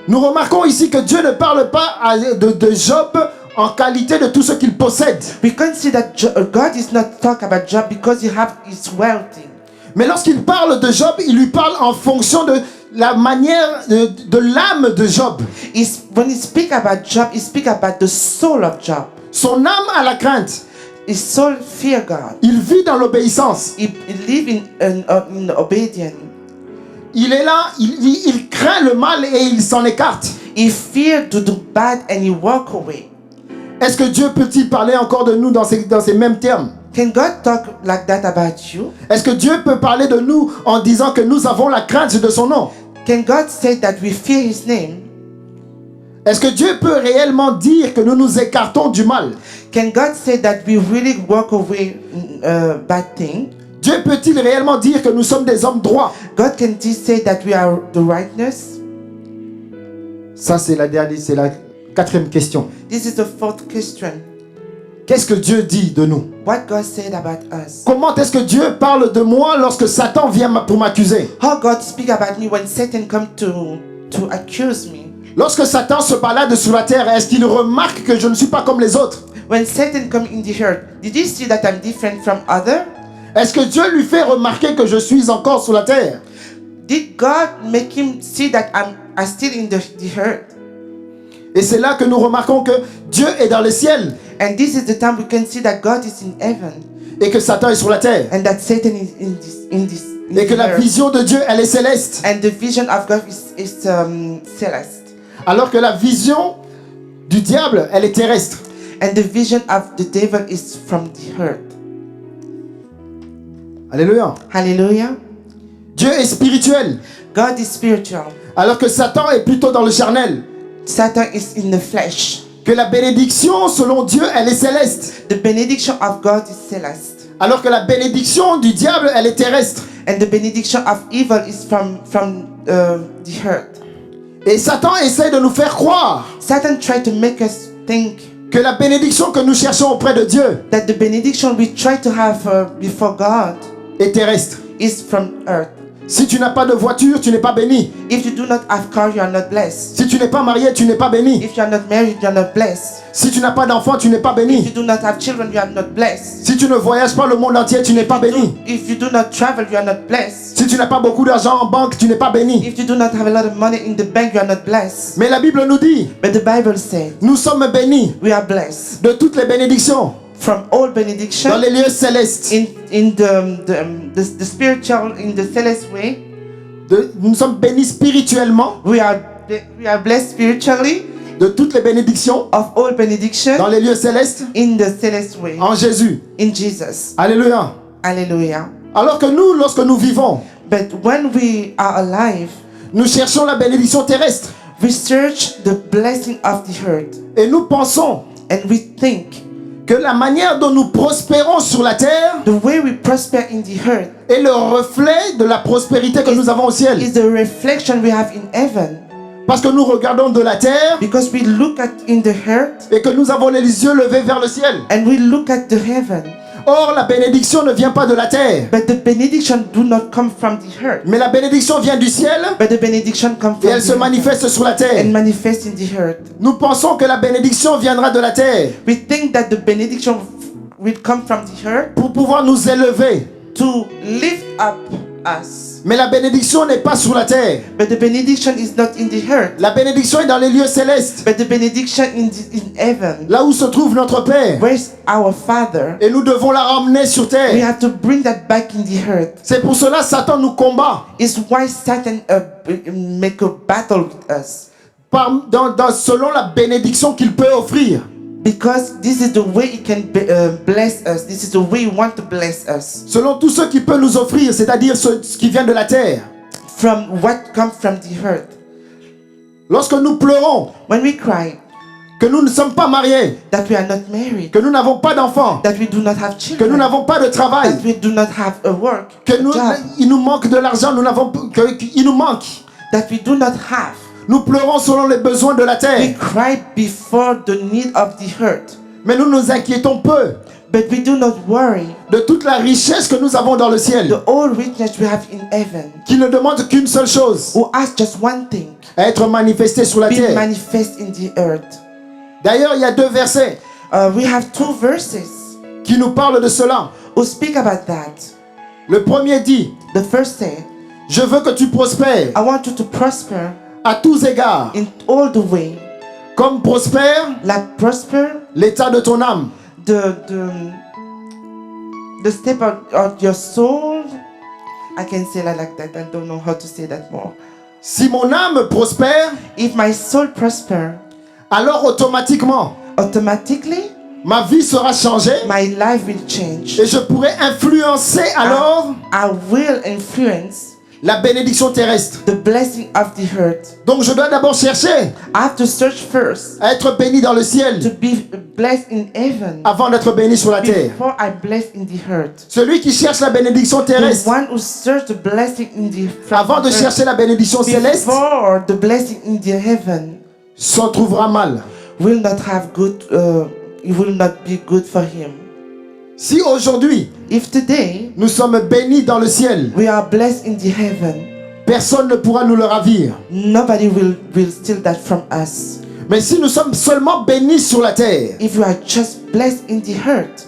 [SPEAKER 2] Nous remarquons ici que Dieu ne parle pas de Job en qualité de tout ce qu'il possède.
[SPEAKER 3] We can see that God is not talking about Job because he's wealthy.
[SPEAKER 2] Mais lorsqu'il parle de Job, il lui parle en fonction de la manière de l'âme de Job.
[SPEAKER 3] When he speak about Job, he speak about the soul of Job.
[SPEAKER 2] Son âme a la crainte.
[SPEAKER 3] His soul fear God.
[SPEAKER 2] Il vit dans l'obéissance.
[SPEAKER 3] He live in obedience.
[SPEAKER 2] Il est là, il craint le mal et il s'en écarte.
[SPEAKER 3] He fear to do bad and he walk away.
[SPEAKER 2] Est-ce que Dieu peut-il parler encore de nous dans ces mêmes termes?
[SPEAKER 3] Can God talk like that about you?
[SPEAKER 2] Est-ce que Dieu peut parler de nous en disant que nous avons la crainte de son nom?
[SPEAKER 3] Can God say that we fear his name?
[SPEAKER 2] Est-ce que Dieu peut réellement dire que nous nous écartons du mal?
[SPEAKER 3] Can God say that we really walk away bad thing?
[SPEAKER 2] Dieu peut-il réellement dire que nous sommes des hommes droits?
[SPEAKER 3] God can say that we are the rightness?
[SPEAKER 2] Ça, c'est la dernière, c'est la quatrième question.
[SPEAKER 3] This is the fourth question.
[SPEAKER 2] Qu'est-ce que Dieu dit de nous?
[SPEAKER 3] What God said about us.
[SPEAKER 2] Comment est-ce que Dieu parle de moi lorsque Satan vient pour m'accuser?
[SPEAKER 3] How God speak about me when Satan come to accuse me.
[SPEAKER 2] Lorsque Satan se balade sur la terre, est-ce qu'il remarque que je ne suis pas comme les autres?
[SPEAKER 3] When Satan come in the earth, did you see that I'm different from other?
[SPEAKER 2] Est-ce que Dieu lui fait remarquer que je suis encore sur la terre?
[SPEAKER 3] Did God make him see that I'm still in the earth?
[SPEAKER 2] Et c'est là que nous remarquons que Dieu est dans le ciel
[SPEAKER 3] And this is the time we can see that God is in heaven
[SPEAKER 2] et que Satan est sur la terre.
[SPEAKER 3] and that Satan is in
[SPEAKER 2] Et que
[SPEAKER 3] the
[SPEAKER 2] la
[SPEAKER 3] earth.
[SPEAKER 2] vision de Dieu, elle est céleste.
[SPEAKER 3] And the vision of God is celeste.
[SPEAKER 2] Alors que la vision du diable, elle est terrestre.
[SPEAKER 3] And the vision of the devil is from the earth.
[SPEAKER 2] Alléluia.
[SPEAKER 3] Hallelujah.
[SPEAKER 2] Dieu est spirituel.
[SPEAKER 3] God is spiritual.
[SPEAKER 2] Alors que Satan est plutôt dans le charnel.
[SPEAKER 3] Satan is in the flesh.
[SPEAKER 2] Que la bénédiction, selon Dieu, elle est céleste.
[SPEAKER 3] The benediction of God is celeste.
[SPEAKER 2] Alors que la bénédiction du diable, elle est terrestre.
[SPEAKER 3] And the benediction of evil is from the earth.
[SPEAKER 2] Et Satan essaie de nous faire croire
[SPEAKER 3] Satan tried to make us think
[SPEAKER 2] que la bénédiction que nous cherchons auprès de Dieu
[SPEAKER 3] that the benediction we try to have before God
[SPEAKER 2] est terrestre.
[SPEAKER 3] is from earth.
[SPEAKER 2] Si tu n'as pas de voiture, tu n'es pas béni.
[SPEAKER 3] If you do not have car, you are not blessed.
[SPEAKER 2] Si tu n'es pas marié, tu n'es pas béni.
[SPEAKER 3] If you are not married, you are not blessed.
[SPEAKER 2] Si tu n'as pas d'enfant, tu n'es pas
[SPEAKER 3] If
[SPEAKER 2] béni.
[SPEAKER 3] you do not have children, you are not blessed.
[SPEAKER 2] Si tu ne voyages pas le monde entier, tu n'es pas béni.
[SPEAKER 3] If you do not travel, you are not blessed.
[SPEAKER 2] Si tu n'as pas beaucoup d'argent en banque, tu n'es pas béni.
[SPEAKER 3] If you do not have a lot of money in the bank, you are not blessed.
[SPEAKER 2] Mais la Bible nous dit,
[SPEAKER 3] But the Bible said
[SPEAKER 2] nous sommes bénis
[SPEAKER 3] we are blessed
[SPEAKER 2] de toutes les bénédictions
[SPEAKER 3] from all
[SPEAKER 2] dans
[SPEAKER 3] benediction
[SPEAKER 2] les lieux célestes.
[SPEAKER 3] in the spiritual, in the celestial way.
[SPEAKER 2] Nous sommes bénis spirituellement
[SPEAKER 3] We are blessed spiritually
[SPEAKER 2] de toutes les bénédictions
[SPEAKER 3] of all benediction
[SPEAKER 2] dans les lieux célestes
[SPEAKER 3] in the celestial way
[SPEAKER 2] en Jésus.
[SPEAKER 3] in Jesus.
[SPEAKER 2] Alléluia.
[SPEAKER 3] Hallelujah.
[SPEAKER 2] Alors que nous, lorsque nous vivons,
[SPEAKER 3] But when we are alive,
[SPEAKER 2] nous cherchons la bénédiction terrestre
[SPEAKER 3] we search the blessing of the earth
[SPEAKER 2] et nous pensons
[SPEAKER 3] and we think
[SPEAKER 2] que la manière dont nous prospérons sur la terre
[SPEAKER 3] the way we prosper in the earth
[SPEAKER 2] est le reflet de la prospérité que nous avons au ciel.
[SPEAKER 3] is the reflection we have in heaven.
[SPEAKER 2] Parce que nous regardons de la terre
[SPEAKER 3] Because we look at in the earth
[SPEAKER 2] et que nous avons les yeux levés vers le ciel.
[SPEAKER 3] and we look at the heaven.
[SPEAKER 2] Or, la bénédiction ne vient pas de la terre,
[SPEAKER 3] But the benediction do not come from the earth.
[SPEAKER 2] mais la bénédiction vient du ciel
[SPEAKER 3] But the benediction comes
[SPEAKER 2] et
[SPEAKER 3] from
[SPEAKER 2] elle se
[SPEAKER 3] the
[SPEAKER 2] manifeste sur la
[SPEAKER 3] earth
[SPEAKER 2] terre.
[SPEAKER 3] and manifest in the earth.
[SPEAKER 2] Nous pensons que la bénédiction viendra de la terre
[SPEAKER 3] We think that the benediction will come from the earth
[SPEAKER 2] pour pouvoir nous élever.
[SPEAKER 3] to lift up us.
[SPEAKER 2] Mais la bénédiction n'est pas sur la terre.
[SPEAKER 3] But the benediction is not in the earth.
[SPEAKER 2] La bénédiction est dans les lieux célestes,
[SPEAKER 3] But the benediction in heaven.
[SPEAKER 2] là où se trouve notre Père.
[SPEAKER 3] Where's our Father?
[SPEAKER 2] Et nous devons la ramener sur
[SPEAKER 3] We
[SPEAKER 2] terre.
[SPEAKER 3] have to bring that back in the earth.
[SPEAKER 2] C'est pour cela que Satan nous combat
[SPEAKER 3] It's why Satan make a battle with us.
[SPEAKER 2] selon la bénédiction qu'il peut offrir.
[SPEAKER 3] Because this is the way he can bless us. This is the way he wants to bless us.
[SPEAKER 2] Selon tout ce qu'il peut nous offrir, c'est-à-dire ce qui vient de la terre.
[SPEAKER 3] From what comes from the earth.
[SPEAKER 2] Lorsque nous pleurons,
[SPEAKER 3] When we cry
[SPEAKER 2] que nous ne sommes pas mariés,
[SPEAKER 3] that we are not married,
[SPEAKER 2] que nous n'avons pas d'enfants,
[SPEAKER 3] that we do not have
[SPEAKER 2] que
[SPEAKER 3] children,
[SPEAKER 2] nous n'avons pas de travail,
[SPEAKER 3] that we do not have a work,
[SPEAKER 2] que nous,
[SPEAKER 3] a job,
[SPEAKER 2] il nous manque de l'argent, il nous manque.
[SPEAKER 3] that we do not have.
[SPEAKER 2] Nous pleurons selon les besoins de la
[SPEAKER 3] We
[SPEAKER 2] terre,
[SPEAKER 3] cry before the need of the earth.
[SPEAKER 2] mais nous nous inquiétons peu
[SPEAKER 3] But we do not worry
[SPEAKER 2] de toute la richesse que nous avons dans le ciel,
[SPEAKER 3] the all richness we have in heaven,
[SPEAKER 2] qui ne demande qu'une seule chose,
[SPEAKER 3] who ask just one thing,
[SPEAKER 2] être manifestée sur la
[SPEAKER 3] be
[SPEAKER 2] terre.
[SPEAKER 3] manifest in the earth.
[SPEAKER 2] D'ailleurs, il y a 2 versets
[SPEAKER 3] We have 2 verses
[SPEAKER 2] qui nous parlent de cela.
[SPEAKER 3] who speak about that.
[SPEAKER 2] Le premier dit,
[SPEAKER 3] The first say,
[SPEAKER 2] je veux que tu prospères
[SPEAKER 3] I want you to prosper
[SPEAKER 2] à tous égards,
[SPEAKER 3] in all the way,
[SPEAKER 2] comme prospère
[SPEAKER 3] like prosper
[SPEAKER 2] l'état de ton âme.
[SPEAKER 3] the step of your soul. I can say that like that. I don't know how to say that more.
[SPEAKER 2] Si mon âme prospère,
[SPEAKER 3] If my soul prosper,
[SPEAKER 2] alors automatiquement,
[SPEAKER 3] automatically
[SPEAKER 2] ma vie sera changée
[SPEAKER 3] my life will change.
[SPEAKER 2] et je pourrai influencer alors
[SPEAKER 3] I will influence
[SPEAKER 2] la bénédiction terrestre.
[SPEAKER 3] the blessing of the earth.
[SPEAKER 2] Donc je dois d'abord chercher
[SPEAKER 3] I have to search first
[SPEAKER 2] à être béni dans le
[SPEAKER 3] to
[SPEAKER 2] ciel
[SPEAKER 3] be blessed in heaven
[SPEAKER 2] avant d'être béni sur la terre.
[SPEAKER 3] before I bless in the earth.
[SPEAKER 2] Celui qui cherche la bénédiction
[SPEAKER 3] The
[SPEAKER 2] terrestre
[SPEAKER 3] one who search the blessing in the
[SPEAKER 2] avant de chercher la bénédiction céleste
[SPEAKER 3] before the blessing in the heaven
[SPEAKER 2] s'en trouvera mal.
[SPEAKER 3] will not have good, it will not be good for him.
[SPEAKER 2] Si aujourd'hui,
[SPEAKER 3] If today
[SPEAKER 2] nous sommes bénis dans le ciel,
[SPEAKER 3] we are blessed in the heaven,
[SPEAKER 2] personne ne pourra nous le ravir.
[SPEAKER 3] nobody will steal that from us.
[SPEAKER 2] Mais si nous sommes seulement bénis sur la terre,
[SPEAKER 3] If we are just blessed in the earth,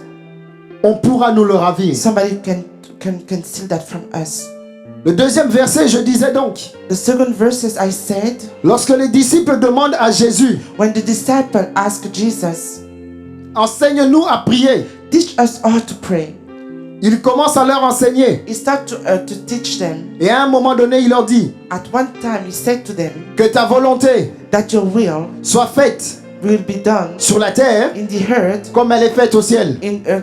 [SPEAKER 2] on pourra nous le ravir.
[SPEAKER 3] somebody can steal that from us.
[SPEAKER 2] Le deuxième verset, je disais donc,
[SPEAKER 3] The second verses I said,
[SPEAKER 2] lorsque les disciples demandent à Jésus,
[SPEAKER 3] when the disciple asked Jesus,
[SPEAKER 2] enseigne-nous à prier,
[SPEAKER 3] teach us how to pray.
[SPEAKER 2] il commence à leur enseigner.
[SPEAKER 3] He started to teach them.
[SPEAKER 2] Et à un moment donné, il leur dit,
[SPEAKER 3] At one time he said to them
[SPEAKER 2] que ta volonté
[SPEAKER 3] that your will
[SPEAKER 2] soit faite
[SPEAKER 3] will be done
[SPEAKER 2] sur la terre
[SPEAKER 3] in the earth
[SPEAKER 2] comme elle est faite au ciel.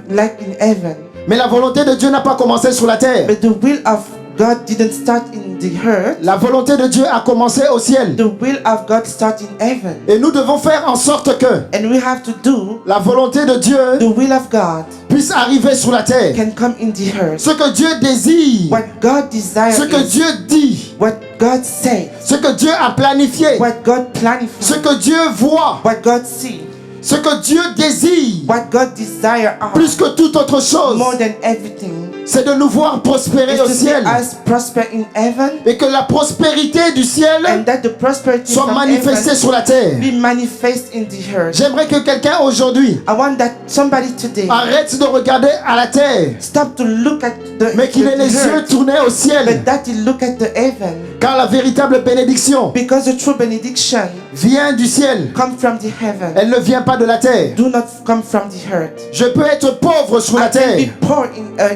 [SPEAKER 3] like in heaven.
[SPEAKER 2] Mais la volonté de Dieu n'a pas commencé sur la terre.
[SPEAKER 3] But the will of God didn't start in the earth.
[SPEAKER 2] La volonté de Dieu a commencé au ciel.
[SPEAKER 3] The will of God started in heaven.
[SPEAKER 2] Et nous devons faire en sorte que
[SPEAKER 3] And we have to do
[SPEAKER 2] la volonté de Dieu
[SPEAKER 3] the will of God
[SPEAKER 2] puisse arriver sur la terre.
[SPEAKER 3] can come in the earth.
[SPEAKER 2] Ce que Dieu désire,
[SPEAKER 3] What God desires,
[SPEAKER 2] ce que
[SPEAKER 3] is
[SPEAKER 2] Dieu dit,
[SPEAKER 3] what God said,
[SPEAKER 2] ce que Dieu a planifié,
[SPEAKER 3] what God planned,
[SPEAKER 2] ce que Dieu voit,
[SPEAKER 3] what God sees,
[SPEAKER 2] ce que Dieu désire,
[SPEAKER 3] what God desires
[SPEAKER 2] plus que toute autre chose,
[SPEAKER 3] more than everything.
[SPEAKER 2] c'est de nous voir prospérer
[SPEAKER 3] Is
[SPEAKER 2] au
[SPEAKER 3] to see
[SPEAKER 2] ciel.
[SPEAKER 3] us prosper in heaven,
[SPEAKER 2] Et que la prospérité du ciel
[SPEAKER 3] and that the prosperity
[SPEAKER 2] soit
[SPEAKER 3] from
[SPEAKER 2] manifestée
[SPEAKER 3] heaven
[SPEAKER 2] sur la terre.
[SPEAKER 3] be manifest in the earth.
[SPEAKER 2] J'aimerais que quelqu'un aujourd'hui
[SPEAKER 3] I want that somebody today
[SPEAKER 2] arrête de regarder à la terre,
[SPEAKER 3] stop to look at the,
[SPEAKER 2] mais qu'il ait les yeux
[SPEAKER 3] earth,
[SPEAKER 2] tournés au ciel.
[SPEAKER 3] but that he look at the heaven,
[SPEAKER 2] Car la véritable bénédiction
[SPEAKER 3] because the true benediction
[SPEAKER 2] vient du ciel.
[SPEAKER 3] come from the heaven.
[SPEAKER 2] Elle ne vient pas de la terre.
[SPEAKER 3] Do not come from the earth.
[SPEAKER 2] Je peux être pauvre sur la
[SPEAKER 3] I can
[SPEAKER 2] terre
[SPEAKER 3] be poor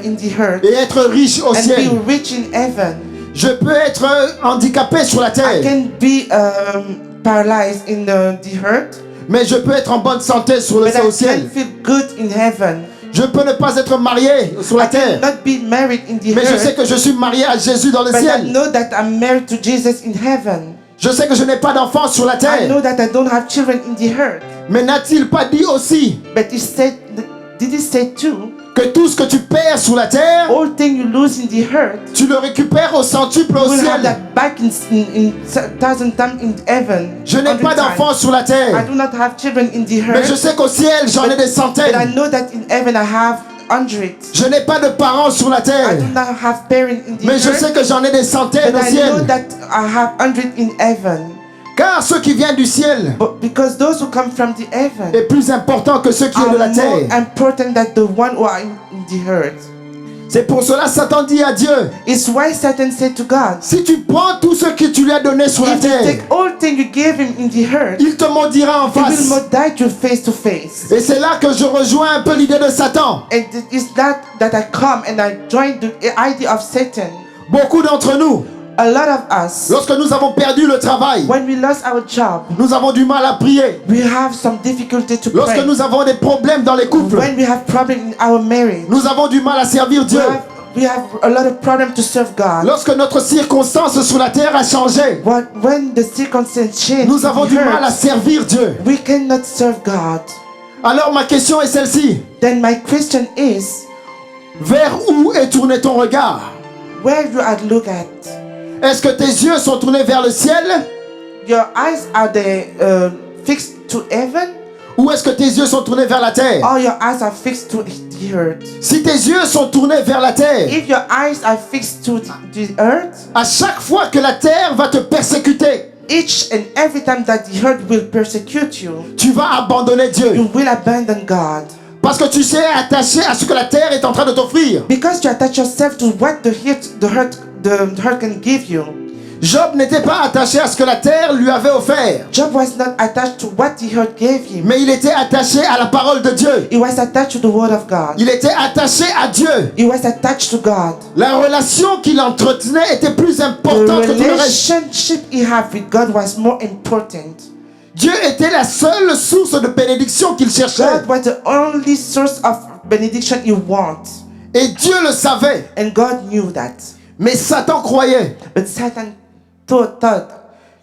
[SPEAKER 3] in the earth
[SPEAKER 2] et être riche au
[SPEAKER 3] and
[SPEAKER 2] ciel.
[SPEAKER 3] be rich in heaven.
[SPEAKER 2] Je peux être handicapé sur la
[SPEAKER 3] I
[SPEAKER 2] terre,
[SPEAKER 3] can be paralyzed in the earth,
[SPEAKER 2] mais je peux être en bonne santé sur
[SPEAKER 3] but I
[SPEAKER 2] au ciel.
[SPEAKER 3] can feel good in heaven.
[SPEAKER 2] Je peux ne pas être marié sur la
[SPEAKER 3] I
[SPEAKER 2] terre,
[SPEAKER 3] cannot be married in the
[SPEAKER 2] mais je sais
[SPEAKER 3] earth,
[SPEAKER 2] que je suis marié à Jésus dans le
[SPEAKER 3] but I
[SPEAKER 2] ciel.
[SPEAKER 3] know that I'm married to Jesus in heaven.
[SPEAKER 2] Je sais que je n'ai pas d'enfant sur la
[SPEAKER 3] I
[SPEAKER 2] terre,
[SPEAKER 3] know that I don't have children in the earth.
[SPEAKER 2] mais n'a-t-il pas dit aussi
[SPEAKER 3] But he said, did he say too?
[SPEAKER 2] que tout ce que tu perds sur la terre,
[SPEAKER 3] All thing you lose in the earth,
[SPEAKER 2] tu le récupères au centuple
[SPEAKER 3] you
[SPEAKER 2] au
[SPEAKER 3] will have
[SPEAKER 2] ciel?
[SPEAKER 3] that back in 1,000 times in heaven.
[SPEAKER 2] Je n'ai
[SPEAKER 3] 100
[SPEAKER 2] pas
[SPEAKER 3] times.
[SPEAKER 2] d'enfant sur la
[SPEAKER 3] I
[SPEAKER 2] terre,
[SPEAKER 3] do not have children in the
[SPEAKER 2] mais je
[SPEAKER 3] earth,
[SPEAKER 2] sais qu'au ciel j'en ai des
[SPEAKER 3] but I
[SPEAKER 2] centaines.
[SPEAKER 3] know that in heaven I have hundreds.
[SPEAKER 2] Je n'ai pas de parents sur la
[SPEAKER 3] I
[SPEAKER 2] terre,
[SPEAKER 3] do not have parents in the
[SPEAKER 2] mais je sais
[SPEAKER 3] earth,
[SPEAKER 2] que j'en ai des centaines
[SPEAKER 3] but
[SPEAKER 2] au
[SPEAKER 3] I know
[SPEAKER 2] ciel.
[SPEAKER 3] that I have hundreds in heaven.
[SPEAKER 2] Car ceux qui viennent du ciel
[SPEAKER 3] But because those who come from the heaven
[SPEAKER 2] est plus important que ceux qui viennent de la
[SPEAKER 3] are more
[SPEAKER 2] terre.
[SPEAKER 3] important than the one who are in the earth.
[SPEAKER 2] C'est pour cela Satan dit à Dieu,
[SPEAKER 3] It's why Satan said to God,
[SPEAKER 2] si tu prends tout ce que tu lui as donné sur la
[SPEAKER 3] if you
[SPEAKER 2] terre,
[SPEAKER 3] take all things you gave him in the earth,
[SPEAKER 2] il te maudira en
[SPEAKER 3] he will
[SPEAKER 2] face.
[SPEAKER 3] maudite you face to face.
[SPEAKER 2] Et c'est là que je rejoins un peu l'idée de Satan.
[SPEAKER 3] And it's that I come and I join the idea of Satan.
[SPEAKER 2] Beaucoup d'entre nous,
[SPEAKER 3] A lot of us,
[SPEAKER 2] lorsque nous avons perdu le travail,
[SPEAKER 3] when we lost our job,
[SPEAKER 2] nous avons du mal à prier.
[SPEAKER 3] we have some difficulty to
[SPEAKER 2] Lorsque
[SPEAKER 3] pray.
[SPEAKER 2] nous avons des problèmes dans les couples,
[SPEAKER 3] When we have problem in our marriage,
[SPEAKER 2] nous avons du mal à servir Dieu.
[SPEAKER 3] we have a lot of problem to serve God.
[SPEAKER 2] Lorsque notre circonstance sur la terre a changé,
[SPEAKER 3] When the circumstances change,
[SPEAKER 2] nous avons du mal à servir Dieu.
[SPEAKER 3] we cannot serve God.
[SPEAKER 2] Alors ma question est celle-ci.
[SPEAKER 3] Then my question is,
[SPEAKER 2] Vers où est tourné ton regard?
[SPEAKER 3] where you are look at?
[SPEAKER 2] Est-ce que tes yeux sont tournés vers le ciel?
[SPEAKER 3] Your eyes are they fixed to heaven,
[SPEAKER 2] Ou est-ce que tes yeux sont tournés vers la terre?
[SPEAKER 3] or your eyes are fixed to the earth?
[SPEAKER 2] Si tes yeux sont tournés vers la terre,
[SPEAKER 3] If your eyes are fixed to the earth,
[SPEAKER 2] à chaque fois que la terre va te persécuter,
[SPEAKER 3] each and every time that the earth will persecute you,
[SPEAKER 2] tu vas abandonner Dieu.
[SPEAKER 3] you will abandon God.
[SPEAKER 2] Parce que tu sais attaché à ce que la terre est en train de t'offrir.
[SPEAKER 3] Because you attach yourself to what the earth can give you.
[SPEAKER 2] Job n'était pas attaché à ce que la terre lui avait offert,
[SPEAKER 3] Job was not attached to what the earth gave him.
[SPEAKER 2] mais il était attaché à la parole de Dieu.
[SPEAKER 3] He was attached to the word of God.
[SPEAKER 2] Il était attaché à Dieu.
[SPEAKER 3] He was attached to God.
[SPEAKER 2] La relation qu'il entretenait était plus
[SPEAKER 3] The
[SPEAKER 2] importante que tout le reste.
[SPEAKER 3] relationship he had with God was more important.
[SPEAKER 2] Dieu était la seule source de bénédiction qu'il cherchait.
[SPEAKER 3] God was the only source of benediction he wants.
[SPEAKER 2] Et Dieu le savait.
[SPEAKER 3] And God knew that.
[SPEAKER 2] Mais Satan croyait
[SPEAKER 3] But Satan thought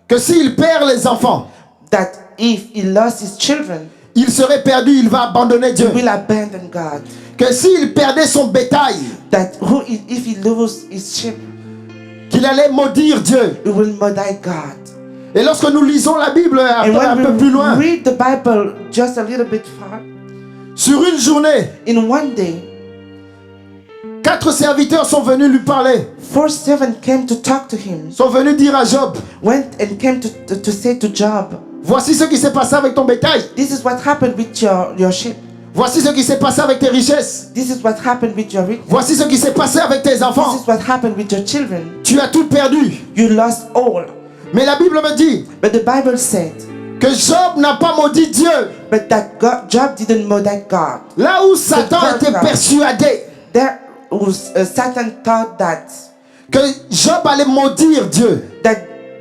[SPEAKER 2] que s'il perd les enfants,
[SPEAKER 3] that if he lost his children,
[SPEAKER 2] il serait perdu, il va abandonner
[SPEAKER 3] he
[SPEAKER 2] Dieu.
[SPEAKER 3] will abandon God.
[SPEAKER 2] Que s'il perdait son bétail,
[SPEAKER 3] That if he loses his sheep,
[SPEAKER 2] qu'il allait maudire Dieu.
[SPEAKER 3] he will maudite God.
[SPEAKER 2] Et lorsque nous lisons la Bible un
[SPEAKER 3] And
[SPEAKER 2] peu
[SPEAKER 3] when
[SPEAKER 2] plus
[SPEAKER 3] we
[SPEAKER 2] loin,
[SPEAKER 3] read the Bible just a little bit far,
[SPEAKER 2] sur une journée,
[SPEAKER 3] in one day,
[SPEAKER 2] 4 serviteurs sont venus lui parler,
[SPEAKER 3] 4 servants came to talk to him,
[SPEAKER 2] sont venus dire à Job,
[SPEAKER 3] went and came to say to Job,
[SPEAKER 2] voici ce qui s'est passé avec ton bétail,
[SPEAKER 3] this is what happened with your sheep.
[SPEAKER 2] voici ce qui s'est passé avec tes richesses,
[SPEAKER 3] This is what happened with your riches.
[SPEAKER 2] voici ce qui s'est passé avec tes
[SPEAKER 3] This
[SPEAKER 2] enfants.
[SPEAKER 3] is what happened with your children.
[SPEAKER 2] Tu as tout perdu.
[SPEAKER 3] You lost all.
[SPEAKER 2] Mais la Bible me dit
[SPEAKER 3] But the Bible said,
[SPEAKER 2] que Job n'a pas maudit Dieu.
[SPEAKER 3] but that Job didn't know that God.
[SPEAKER 2] Là où Satan
[SPEAKER 3] God,
[SPEAKER 2] était
[SPEAKER 3] God.
[SPEAKER 2] persuadé
[SPEAKER 3] There was Satan thought that
[SPEAKER 2] que Job allait maudire Dieu.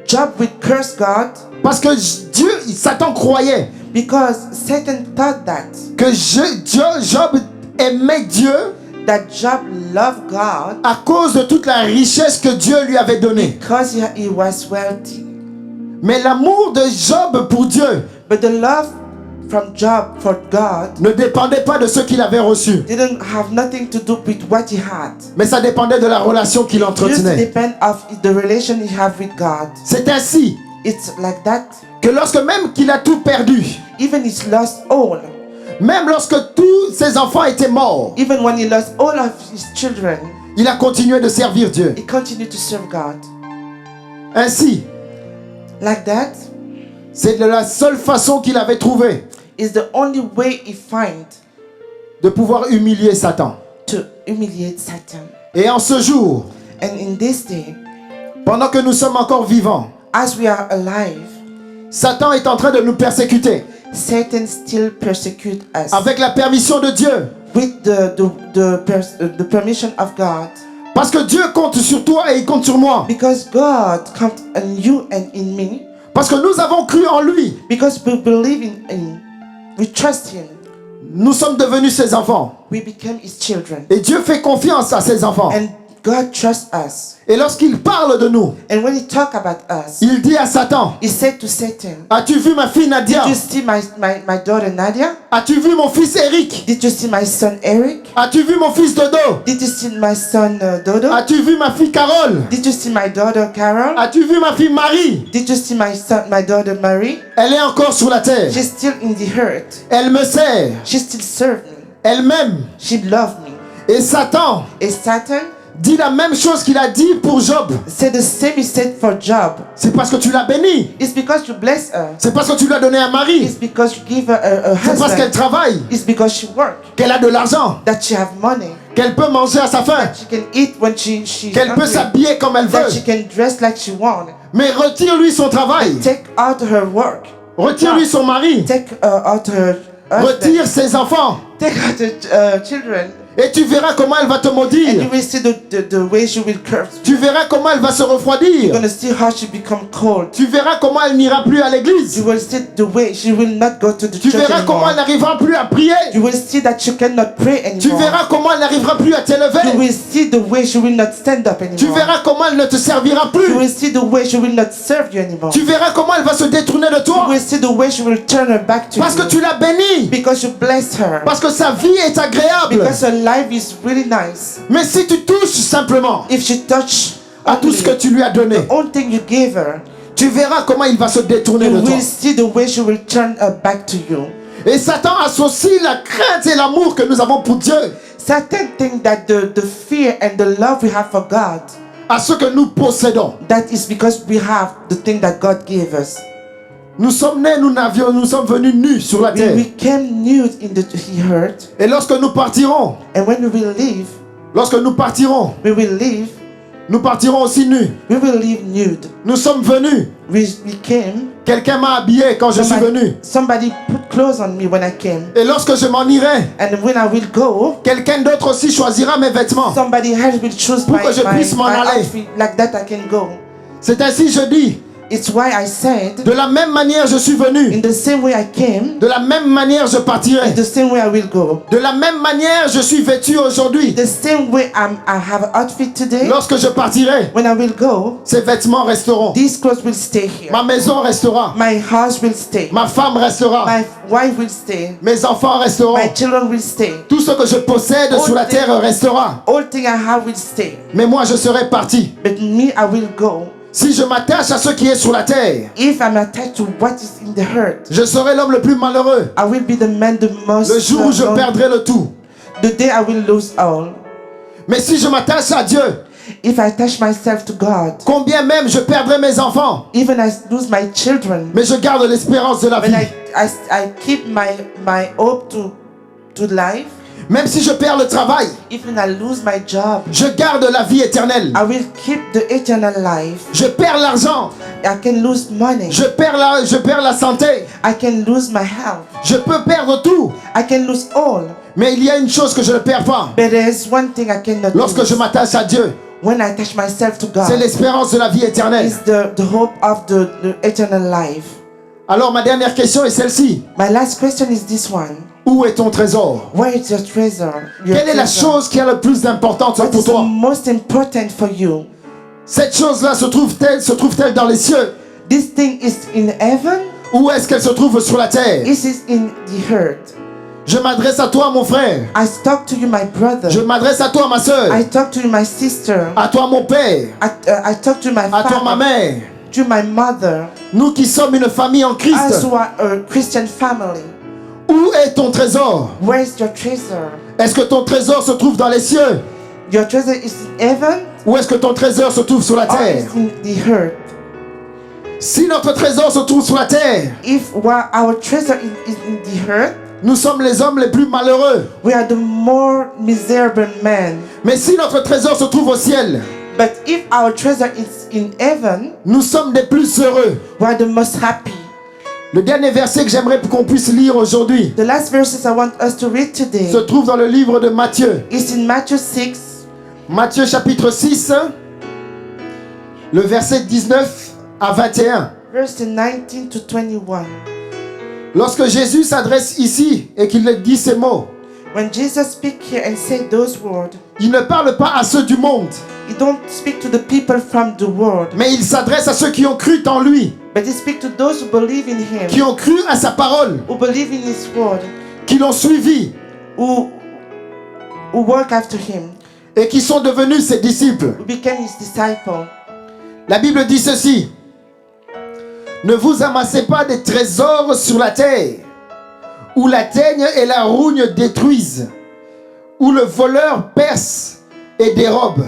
[SPEAKER 3] Job would curse God
[SPEAKER 2] Parce que Satan croyait
[SPEAKER 3] because Satan thought that
[SPEAKER 2] que Job aimait Dieu
[SPEAKER 3] Job loved God
[SPEAKER 2] à cause de toute la richesse que Dieu lui avait donnée.
[SPEAKER 3] because he was wealthy.
[SPEAKER 2] Mais l'amour de Job pour Dieu
[SPEAKER 3] But the love from Job for God
[SPEAKER 2] ne dépendait pas de ce qu'il avait reçu,
[SPEAKER 3] didn't have nothing to do with what he had.
[SPEAKER 2] mais ça dépendait de la relation qu'il
[SPEAKER 3] It used to
[SPEAKER 2] entretenait.
[SPEAKER 3] depend of the relation he have with God.
[SPEAKER 2] C'est ainsi
[SPEAKER 3] It's like that.
[SPEAKER 2] que lorsque même qu'il a tout perdu,
[SPEAKER 3] Even he's lost all.
[SPEAKER 2] même lorsque tous ses enfants étaient morts,
[SPEAKER 3] Even when he lost all of his children,
[SPEAKER 2] il a continué de servir Dieu.
[SPEAKER 3] he continued to serve God.
[SPEAKER 2] Ainsi,
[SPEAKER 3] Like that
[SPEAKER 2] c'est de la seule façon qu'il avait trouvé
[SPEAKER 3] is the only way he find
[SPEAKER 2] de pouvoir humilier Satan.
[SPEAKER 3] to humiliate Satan.
[SPEAKER 2] Et en ce jour,
[SPEAKER 3] And in this day,
[SPEAKER 2] pendant que nous sommes encore vivants,
[SPEAKER 3] as we are alive,
[SPEAKER 2] Satan est en train de nous persécuter
[SPEAKER 3] Satan still persecute us
[SPEAKER 2] avec la permission de Dieu.
[SPEAKER 3] with the permission of God.
[SPEAKER 2] Parce que Dieu compte sur toi et il compte sur moi.
[SPEAKER 3] Because God comes in you and in me.
[SPEAKER 2] Parce que nous avons cru en lui.
[SPEAKER 3] Because we believe we trust Him.
[SPEAKER 2] Nous sommes devenus ses enfants.
[SPEAKER 3] We became His children.
[SPEAKER 2] Et Dieu fait confiance à ses enfants.
[SPEAKER 3] And God trusts us.
[SPEAKER 2] Et lorsqu'il parle de nous,
[SPEAKER 3] And when He talk about us,
[SPEAKER 2] il dit à Satan,
[SPEAKER 3] He said to Satan,
[SPEAKER 2] as-tu vu ma fille Nadia?
[SPEAKER 3] did you see my daughter Nadia?
[SPEAKER 2] As-tu vu mon fils Eric?
[SPEAKER 3] Did you see my son Eric?
[SPEAKER 2] As-tu vu mon fils Dodo?
[SPEAKER 3] Did you see my son Dodo?
[SPEAKER 2] As-tu vu ma fille Carole?
[SPEAKER 3] Did you see my daughter Carol?
[SPEAKER 2] As-tu vu ma fille Marie?
[SPEAKER 3] Did you see my daughter Mary?
[SPEAKER 2] Elle est encore sur la terre.
[SPEAKER 3] She's still in the hurt.
[SPEAKER 2] Elle me sert.
[SPEAKER 3] She still serves me.
[SPEAKER 2] Elle m'aime.
[SPEAKER 3] She loved me.
[SPEAKER 2] Et Satan
[SPEAKER 3] And Satan
[SPEAKER 2] dit la même chose qu'il a dit pour Job.
[SPEAKER 3] said the same he said for Job.
[SPEAKER 2] C'est parce que tu l'as béni.
[SPEAKER 3] It's because you bless her.
[SPEAKER 2] C'est parce que tu lui as donné un mari.
[SPEAKER 3] It's because you give her a
[SPEAKER 2] C'est parce qu'elle
[SPEAKER 3] husband.
[SPEAKER 2] travaille.
[SPEAKER 3] It's because she work.
[SPEAKER 2] Qu'elle a de l'argent.
[SPEAKER 3] That she have money.
[SPEAKER 2] Qu'elle peut manger à sa faim.
[SPEAKER 3] She can eat when she's
[SPEAKER 2] Qu'elle peut
[SPEAKER 3] hungry.
[SPEAKER 2] s'habiller comme elle
[SPEAKER 3] That she
[SPEAKER 2] veut.
[SPEAKER 3] can dress like she want.
[SPEAKER 2] Mais retire-lui son travail.
[SPEAKER 3] Take out her work.
[SPEAKER 2] Retire-lui son mari.
[SPEAKER 3] Take out her husband.
[SPEAKER 2] Retire ses enfants.
[SPEAKER 3] Take out her children.
[SPEAKER 2] Et tu verras comment elle va te
[SPEAKER 3] And
[SPEAKER 2] maudire.
[SPEAKER 3] you will see the way she will curse.
[SPEAKER 2] Tu verras comment elle va se
[SPEAKER 3] You're
[SPEAKER 2] refroidir.
[SPEAKER 3] gonna see how she become cold.
[SPEAKER 2] Tu verras comment elle n'ira plus à
[SPEAKER 3] You
[SPEAKER 2] l'église.
[SPEAKER 3] will see the way she will not go to the
[SPEAKER 2] Tu
[SPEAKER 3] church
[SPEAKER 2] verras comment elle
[SPEAKER 3] anymore.
[SPEAKER 2] n'arrivera plus à prier.
[SPEAKER 3] You will see that she cannot pray
[SPEAKER 2] Tu
[SPEAKER 3] anymore.
[SPEAKER 2] verras comment elle n'arrivera plus à
[SPEAKER 3] You
[SPEAKER 2] t'élever.
[SPEAKER 3] will see the way she will not stand up anymore.
[SPEAKER 2] Tu verras comment elle ne te servira
[SPEAKER 3] You
[SPEAKER 2] plus.
[SPEAKER 3] will see the way she will not serve you anymore.
[SPEAKER 2] Tu verras comment elle va se détourner de
[SPEAKER 3] You
[SPEAKER 2] toi.
[SPEAKER 3] will see the way she will turn her back to
[SPEAKER 2] Parce que
[SPEAKER 3] you.
[SPEAKER 2] tu l'as bénie.
[SPEAKER 3] Because you blessed her.
[SPEAKER 2] Parce que sa vie est agréable.
[SPEAKER 3] Because her life is really nice.
[SPEAKER 2] Mais si tu touches simplement
[SPEAKER 3] If she touch
[SPEAKER 2] à tout ce que tu lui as donné,
[SPEAKER 3] the only thing you gave her,
[SPEAKER 2] tu verras comment il va se détourner
[SPEAKER 3] you
[SPEAKER 2] de toi.
[SPEAKER 3] will see the way she will turn her back to you.
[SPEAKER 2] Et Satan associe la crainte et l'amour que nous avons pour Dieu
[SPEAKER 3] Satan think that the fear and the love we have for God,
[SPEAKER 2] à ce que nous possédons.
[SPEAKER 3] that is because we have the thing that God gave us.
[SPEAKER 2] Nous sommes nés, nous sommes venus nus sur la terre.
[SPEAKER 3] We came nude in the earth,
[SPEAKER 2] Et lorsque nous partirons,
[SPEAKER 3] and when we will leave,
[SPEAKER 2] nous partirons aussi nus.
[SPEAKER 3] we will leave nude.
[SPEAKER 2] Nous sommes venus.
[SPEAKER 3] We came.
[SPEAKER 2] Quelqu'un m'a habillé quand je suis venu.
[SPEAKER 3] Somebody put clothes on me when I came,
[SPEAKER 2] Et lorsque je m'en irai,
[SPEAKER 3] and when I will go,
[SPEAKER 2] quelqu'un d'autre aussi choisira mes vêtements.
[SPEAKER 3] somebody else will choose
[SPEAKER 2] Pour que je puisse m'en aller.
[SPEAKER 3] outfit like that. I can go.
[SPEAKER 2] C'est ainsi je dis,
[SPEAKER 3] It's why I said,
[SPEAKER 2] de la même manière je suis venu,
[SPEAKER 3] in the same way I came,
[SPEAKER 2] de la même manière je partirai.
[SPEAKER 3] in the same way I will go.
[SPEAKER 2] De la même manière je suis vêtu aujourd'hui.
[SPEAKER 3] The same way I have an outfit today.
[SPEAKER 2] Lorsque je partirai,
[SPEAKER 3] When I will go,
[SPEAKER 2] ces vêtements resteront.
[SPEAKER 3] these clothes will stay here.
[SPEAKER 2] Ma maison restera.
[SPEAKER 3] My house will stay.
[SPEAKER 2] Ma femme restera.
[SPEAKER 3] My wife will stay.
[SPEAKER 2] Mes enfants resteront.
[SPEAKER 3] My children will stay.
[SPEAKER 2] Tout ce que je possède sur la terre restera.
[SPEAKER 3] All thing I have will stay.
[SPEAKER 2] Mais moi je serai parti.
[SPEAKER 3] But me, I will go.
[SPEAKER 2] Si je m'attache à ce qui est sur la terre,
[SPEAKER 3] if I'm attached to what is in the earth,
[SPEAKER 2] je serai l'homme le plus malheureux.
[SPEAKER 3] I will be the man the most.
[SPEAKER 2] Le jour où je perdrai le tout.
[SPEAKER 3] The day I will lose all.
[SPEAKER 2] Mais si je m'attache à Dieu,
[SPEAKER 3] If I attach myself to God,
[SPEAKER 2] combien même je perdrai mes enfants,
[SPEAKER 3] even I lose my children,
[SPEAKER 2] mais je garde l'espérance de la
[SPEAKER 3] when
[SPEAKER 2] vie.
[SPEAKER 3] I keep my hope to life,
[SPEAKER 2] Même si je perds le travail,
[SPEAKER 3] even I lose my job,
[SPEAKER 2] je garde la vie éternelle.
[SPEAKER 3] I will keep the eternal life.
[SPEAKER 2] Je perds l'argent,
[SPEAKER 3] I can lose money.
[SPEAKER 2] je perds la santé,
[SPEAKER 3] I can lose my health.
[SPEAKER 2] je peux perdre tout.
[SPEAKER 3] I can lose all.
[SPEAKER 2] Mais il y a une chose que je ne perds pas.
[SPEAKER 3] But there is one thing I cannot
[SPEAKER 2] Lorsque
[SPEAKER 3] lose.
[SPEAKER 2] je m'attache à Dieu,
[SPEAKER 3] When I attach myself to
[SPEAKER 2] c'est
[SPEAKER 3] God,
[SPEAKER 2] l'espérance de la vie éternelle.
[SPEAKER 3] is the hope of the eternal life.
[SPEAKER 2] Alors ma dernière question est celle-ci.
[SPEAKER 3] My last question is this one.
[SPEAKER 2] Où est ton trésor?
[SPEAKER 3] Where is your treasure? Your
[SPEAKER 2] Quelle est la
[SPEAKER 3] treasure?
[SPEAKER 2] chose qui est la plus importante
[SPEAKER 3] What
[SPEAKER 2] pour
[SPEAKER 3] is the
[SPEAKER 2] toi?
[SPEAKER 3] most important for you?
[SPEAKER 2] Cette chose-là se trouve-t-elle dans les cieux?
[SPEAKER 3] This thing is in heaven?
[SPEAKER 2] Ou est-ce qu'elle se trouve sur la terre?
[SPEAKER 3] Is it in the earth?
[SPEAKER 2] Je m'adresse à toi, mon frère.
[SPEAKER 3] I talk to you, my brother.
[SPEAKER 2] Je m'adresse à toi, ma soeur.
[SPEAKER 3] I talk to you, my sister.
[SPEAKER 2] À toi, mon père.
[SPEAKER 3] I talk to my
[SPEAKER 2] À toi, ma
[SPEAKER 3] father.
[SPEAKER 2] mère.
[SPEAKER 3] To my mother.
[SPEAKER 2] Nous qui sommes une famille en
[SPEAKER 3] Us
[SPEAKER 2] Christ.
[SPEAKER 3] who are a Christian family.
[SPEAKER 2] Où est ton trésor?
[SPEAKER 3] Where's your treasure?
[SPEAKER 2] Est-ce que ton trésor se trouve dans les cieux?
[SPEAKER 3] Your treasure is in heaven
[SPEAKER 2] Ou est-ce que ton trésor se trouve sur la
[SPEAKER 3] or
[SPEAKER 2] terre?
[SPEAKER 3] is in the earth?
[SPEAKER 2] Si notre trésor se trouve sur la terre,
[SPEAKER 3] If our treasure is in the earth,
[SPEAKER 2] nous sommes les hommes les plus malheureux.
[SPEAKER 3] we are the more miserable men.
[SPEAKER 2] Mais si notre trésor se trouve au ciel,
[SPEAKER 3] But if our treasure is in heaven,
[SPEAKER 2] nous sommes des plus heureux.
[SPEAKER 3] we are the most happy.
[SPEAKER 2] Le dernier verset que j'aimerais qu'on puisse lire aujourd'hui
[SPEAKER 3] The last verses I want us to read today
[SPEAKER 2] se trouve dans le livre de Matthieu.
[SPEAKER 3] is in Matthew 6,
[SPEAKER 2] Matthieu chapitre 6, le verset 19 à 21.
[SPEAKER 3] verse 19 to 21.
[SPEAKER 2] Lorsque Jésus s'adresse ici et qu'il dit ces mots,
[SPEAKER 3] When Jesus speak here and say those words,
[SPEAKER 2] il ne parle pas à ceux du monde,
[SPEAKER 3] he don't speak to the people from the world,
[SPEAKER 2] mais il s'adresse à ceux qui ont cru en lui,
[SPEAKER 3] but he speak to those who believe in him,
[SPEAKER 2] qui ont cru à sa parole,
[SPEAKER 3] who believe in his word,
[SPEAKER 2] qui l'ont suivi
[SPEAKER 3] who work after him,
[SPEAKER 2] et qui sont devenus ses disciples.
[SPEAKER 3] who became his disciple.
[SPEAKER 2] La Bible dit ceci: ne vous amassez pas des trésors sur la terre, où la teigne et la rougne détruisent, où le voleur perce et dérobe.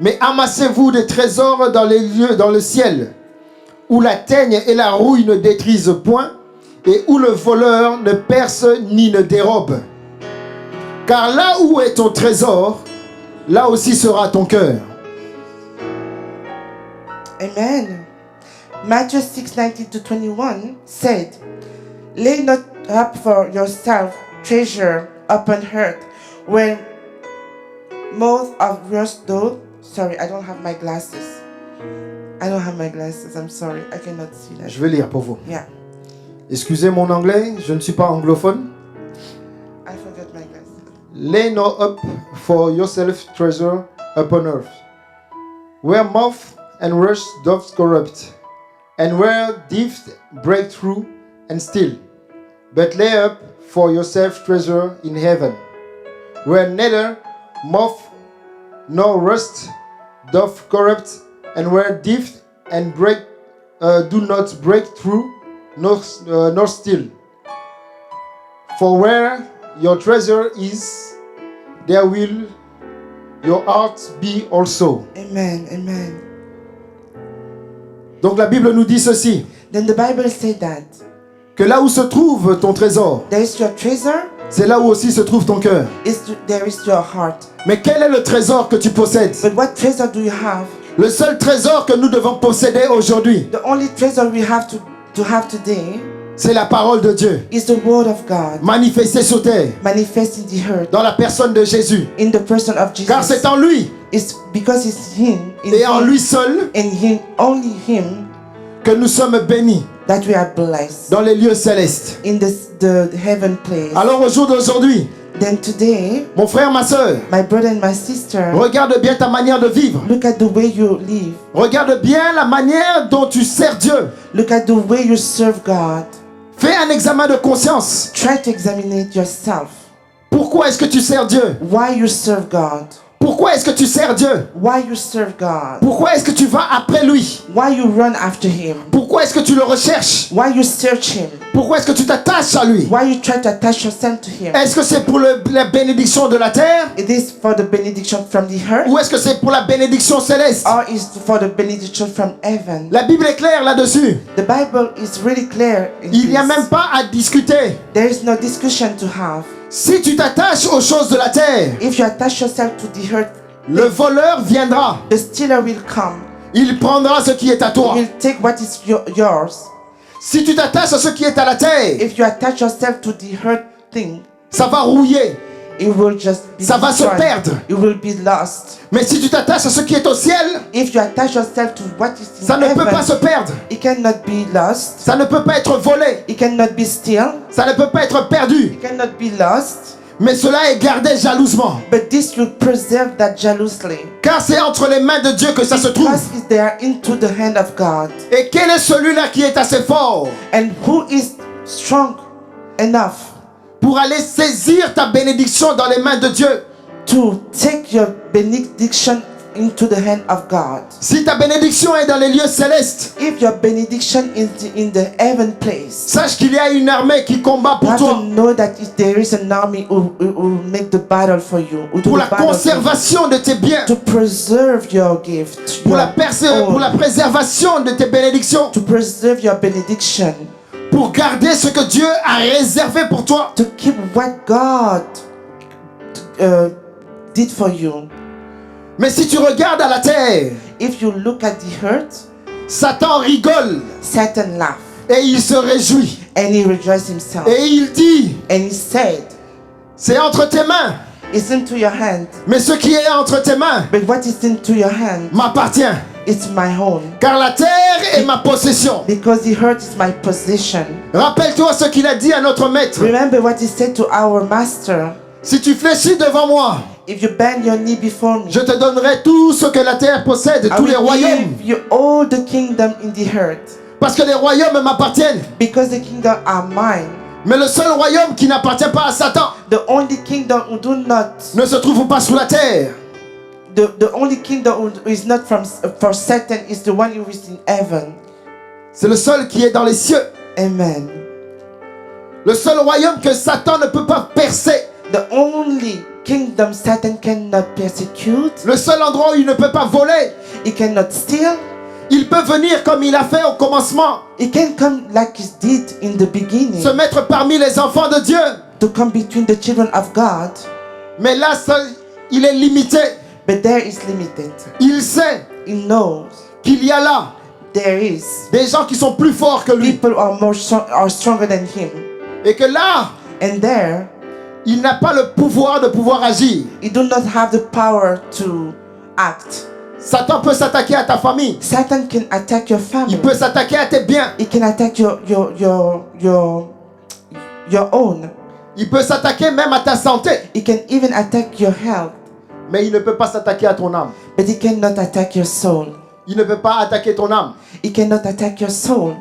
[SPEAKER 2] Mais amassez-vous des trésors dans les lieux, dans le ciel, où la teigne et la rouille ne détruisent point, et où le voleur ne perce ni ne dérobe. Car là où est ton trésor, là aussi sera ton cœur.
[SPEAKER 3] Amen. Matthew 6, 19 to 21 said, lay not up for yourself treasure upon earth, where moth of rust doth. Sorry, I don't have my glasses. I'm sorry. I cannot see that.
[SPEAKER 2] Je vais lire pour vous.
[SPEAKER 3] Yeah,
[SPEAKER 2] Excusez mon anglais, je ne suis pas anglophone.
[SPEAKER 3] I forgot my glasses.
[SPEAKER 2] Lay no up for yourself treasure upon earth, where moth and rust doth corrupt, and where thieves break through and steal. But lay up for yourself treasure in heaven, where neither moth nor rust doth corrupt, and where thieves and do not break through nor steal. For where your treasure is, there will your heart be also.
[SPEAKER 3] Amen. Amen.
[SPEAKER 2] Donc la Bible nous dit ceci,
[SPEAKER 3] Then the Bible said that
[SPEAKER 2] que là où se trouve ton trésor,
[SPEAKER 3] there is your treasure,
[SPEAKER 2] c'est là où aussi se trouve ton cœur.
[SPEAKER 3] there is your heart.
[SPEAKER 2] Mais quel est le trésor que tu possèdes?
[SPEAKER 3] But what treasure do you have?
[SPEAKER 2] Le seul trésor que nous devons posséder aujourd'hui,
[SPEAKER 3] The only treasure we have to have today
[SPEAKER 2] c'est la parole de Dieu,
[SPEAKER 3] is the word of God
[SPEAKER 2] manifestée sur terre,
[SPEAKER 3] manifest in the earth,
[SPEAKER 2] dans la personne de Jésus.
[SPEAKER 3] in the person of Jesus.
[SPEAKER 2] Car c'est en lui
[SPEAKER 3] It's because it's him, in
[SPEAKER 2] et en
[SPEAKER 3] him,
[SPEAKER 2] lui seul
[SPEAKER 3] in him, only him,
[SPEAKER 2] que nous sommes bénis
[SPEAKER 3] that we are blessed
[SPEAKER 2] dans les lieux célestes.
[SPEAKER 3] in the heaven place.
[SPEAKER 2] Alors au jour d'aujourd'hui,
[SPEAKER 3] Then today,
[SPEAKER 2] mon frère, ma soeur,
[SPEAKER 3] my brother and my sister,
[SPEAKER 2] regarde bien ta manière de vivre.
[SPEAKER 3] look at the way you live.
[SPEAKER 2] Regarde bien la manière dont tu sers Dieu.
[SPEAKER 3] Look at the way you serve God.
[SPEAKER 2] Fais un examen de conscience.
[SPEAKER 3] Try to examine yourself.
[SPEAKER 2] Pourquoi est-ce que tu sers Dieu?
[SPEAKER 3] Why you serve God?
[SPEAKER 2] Pourquoi est-ce que tu sers Dieu?
[SPEAKER 3] Why you serve God?
[SPEAKER 2] Pourquoi est-ce que tu vas après lui?
[SPEAKER 3] Why you run after Him?
[SPEAKER 2] Pourquoi est-ce que tu le recherches?
[SPEAKER 3] Why you search Him?
[SPEAKER 2] Pourquoi est-ce que tu t'attaches à lui?
[SPEAKER 3] Why you try to attach yourself to Him?
[SPEAKER 2] Est-ce que c'est pour la bénédiction de la terre?
[SPEAKER 3] It is for the benediction from the earth,
[SPEAKER 2] Ou est-ce que c'est pour la bénédiction céleste?
[SPEAKER 3] or is for the benediction from heaven?
[SPEAKER 2] La Bible est claire là-dessus.
[SPEAKER 3] The Bible is really clear in
[SPEAKER 2] Il n'y a
[SPEAKER 3] this.
[SPEAKER 2] même pas à discuter.
[SPEAKER 3] There is no discussion to have.
[SPEAKER 2] Si tu t'attaches aux choses de la terre,
[SPEAKER 3] If you attach yourself to the earth,
[SPEAKER 2] le voleur viendra.
[SPEAKER 3] the stealer will come.
[SPEAKER 2] Il prendra ce qui est à
[SPEAKER 3] He
[SPEAKER 2] toi.
[SPEAKER 3] will take what is yours.
[SPEAKER 2] Si tu t'attaches à ce qui est à la terre,
[SPEAKER 3] If you attach yourself to the earth thing,
[SPEAKER 2] ça va rouiller.
[SPEAKER 3] it will just be
[SPEAKER 2] Ça va se
[SPEAKER 3] destroyed.
[SPEAKER 2] perdre.
[SPEAKER 3] It will be lost.
[SPEAKER 2] Mais si tu t'attaches à ce qui est au ciel,
[SPEAKER 3] If you attach yourself to what is in
[SPEAKER 2] ça ne peut pas
[SPEAKER 3] heaven,
[SPEAKER 2] se perdre.
[SPEAKER 3] it cannot be lost.
[SPEAKER 2] Ça ne peut pas être volé.
[SPEAKER 3] It cannot be steal.
[SPEAKER 2] Ça ne peut pas être perdu.
[SPEAKER 3] It cannot be lost.
[SPEAKER 2] Mais cela est gardé jalousement.
[SPEAKER 3] But this will preserve that jealously.
[SPEAKER 2] Car c'est entre les mains de Dieu que ça se trouve.
[SPEAKER 3] Because it's there into the hand of God.
[SPEAKER 2] Et quel est celui-là qui est assez fort
[SPEAKER 3] And who is strong enough
[SPEAKER 2] pour aller saisir ta bénédiction dans les mains de Dieu?
[SPEAKER 3] to take your benediction into the hand of God?
[SPEAKER 2] Si ta bénédiction est dans les lieux célestes,
[SPEAKER 3] If your benediction is in the heaven place,
[SPEAKER 2] sache qu'il y a une armée qui combat
[SPEAKER 3] you
[SPEAKER 2] pour
[SPEAKER 3] have
[SPEAKER 2] toi,
[SPEAKER 3] to know that if there is an army who make the battle for you, who do
[SPEAKER 2] pour
[SPEAKER 3] the
[SPEAKER 2] la
[SPEAKER 3] battle for you,
[SPEAKER 2] conservation de tes biens,
[SPEAKER 3] to preserve your gift,
[SPEAKER 2] pour la,
[SPEAKER 3] your
[SPEAKER 2] pour la
[SPEAKER 3] own,
[SPEAKER 2] préservation de tes bénédictions,
[SPEAKER 3] to preserve your benediction,
[SPEAKER 2] pour garder ce que Dieu a réservé pour toi.
[SPEAKER 3] to keep what God did for you.
[SPEAKER 2] Mais si tu regardes à la terre,
[SPEAKER 3] If you look at the earth,
[SPEAKER 2] Satan rigole
[SPEAKER 3] Satan laughed
[SPEAKER 2] et il se réjouit.
[SPEAKER 3] and he rejoiced himself.
[SPEAKER 2] Et il dit,
[SPEAKER 3] And he said,
[SPEAKER 2] c'est entre tes mains,
[SPEAKER 3] it's into your hand,
[SPEAKER 2] mais ce qui est entre tes mains
[SPEAKER 3] but what is into your hand,
[SPEAKER 2] m'appartient.
[SPEAKER 3] it's my own.
[SPEAKER 2] Car la terre est ma possession.
[SPEAKER 3] Because the earth is my possession.
[SPEAKER 2] Rappelle-toi ce qu'il a dit à notre maître.
[SPEAKER 3] Remember what he said to our master.
[SPEAKER 2] Si tu fléchis devant moi,
[SPEAKER 3] If you bend your knee before me,
[SPEAKER 2] je te donnerai tout ce que la terre possède,
[SPEAKER 3] I
[SPEAKER 2] tous les
[SPEAKER 3] will
[SPEAKER 2] royaumes.
[SPEAKER 3] give you all the kingdom in the earth.
[SPEAKER 2] Parce que les royaumes m'appartiennent.
[SPEAKER 3] Because the kingdom are mine.
[SPEAKER 2] Mais le seul royaume qui n'appartient pas à Satan
[SPEAKER 3] The only kingdom who do not,
[SPEAKER 2] ne se trouve pas sous la terre.
[SPEAKER 3] the only kingdom who is not for Satan is the one who is in heaven.
[SPEAKER 2] C'est le seul qui est dans les cieux.
[SPEAKER 3] Amen.
[SPEAKER 2] Le seul royaume que Satan ne peut pas percer.
[SPEAKER 3] The only kingdom Satan cannot persecute.
[SPEAKER 2] Le seul endroit où il ne peut pas voler.
[SPEAKER 3] He cannot steal.
[SPEAKER 2] Il peut venir comme il a fait au commencement.
[SPEAKER 3] He can come like he did in the beginning.
[SPEAKER 2] Se mettre parmi les enfants de Dieu.
[SPEAKER 3] To come between the children of God.
[SPEAKER 2] Mais là, il est limité.
[SPEAKER 3] But there is limited.
[SPEAKER 2] Il sait
[SPEAKER 3] He knows
[SPEAKER 2] qu'il y a là
[SPEAKER 3] there is
[SPEAKER 2] des gens qui sont plus forts que lui.
[SPEAKER 3] people are stronger than him.
[SPEAKER 2] Et que là,
[SPEAKER 3] And there,
[SPEAKER 2] il n'a pas le pouvoir de pouvoir agir.
[SPEAKER 3] he do not have the power to act.
[SPEAKER 2] Satan peut s'attaquer à ta famille.
[SPEAKER 3] Satan can attack your family.
[SPEAKER 2] Il peut s'attaquer à tes biens.
[SPEAKER 3] He can attack your own.
[SPEAKER 2] Il peut s'attaquer même à ta santé.
[SPEAKER 3] He can even attack your health.
[SPEAKER 2] Mais il ne peut pas s'attaquer à ton âme.
[SPEAKER 3] But he cannot attack your soul.
[SPEAKER 2] Il ne peut pas attaquer ton âme.
[SPEAKER 3] He cannot attack your soul.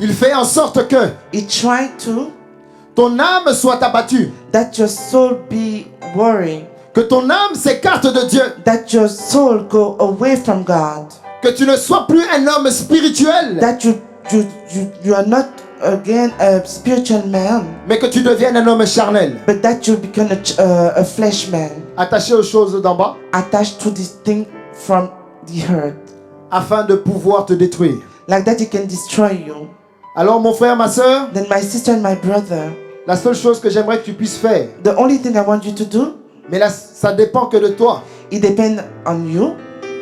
[SPEAKER 2] Il fait en sorte que
[SPEAKER 3] He tried to
[SPEAKER 2] ton âme soit abattue.
[SPEAKER 3] that your soul be worried.
[SPEAKER 2] Que ton âme s'écarte de Dieu.
[SPEAKER 3] That your soul go away from God.
[SPEAKER 2] Que tu ne sois plus un homme spirituel.
[SPEAKER 3] That you are not again a spiritual man.
[SPEAKER 2] Mais que tu deviennes un homme charnel.
[SPEAKER 3] But that you become a flesh man.
[SPEAKER 2] Attaché aux choses d'en bas.
[SPEAKER 3] Attached to this thing from the earth.
[SPEAKER 2] Afin de pouvoir te détruire.
[SPEAKER 3] Like that he can destroy you.
[SPEAKER 2] Alors mon frère, ma soeur,
[SPEAKER 3] Then my sister and my brother,
[SPEAKER 2] la seule chose que j'aimerais que tu puisses faire,
[SPEAKER 3] the only thing I want you to do,
[SPEAKER 2] mais là ça dépend que de toi
[SPEAKER 3] it depends on you,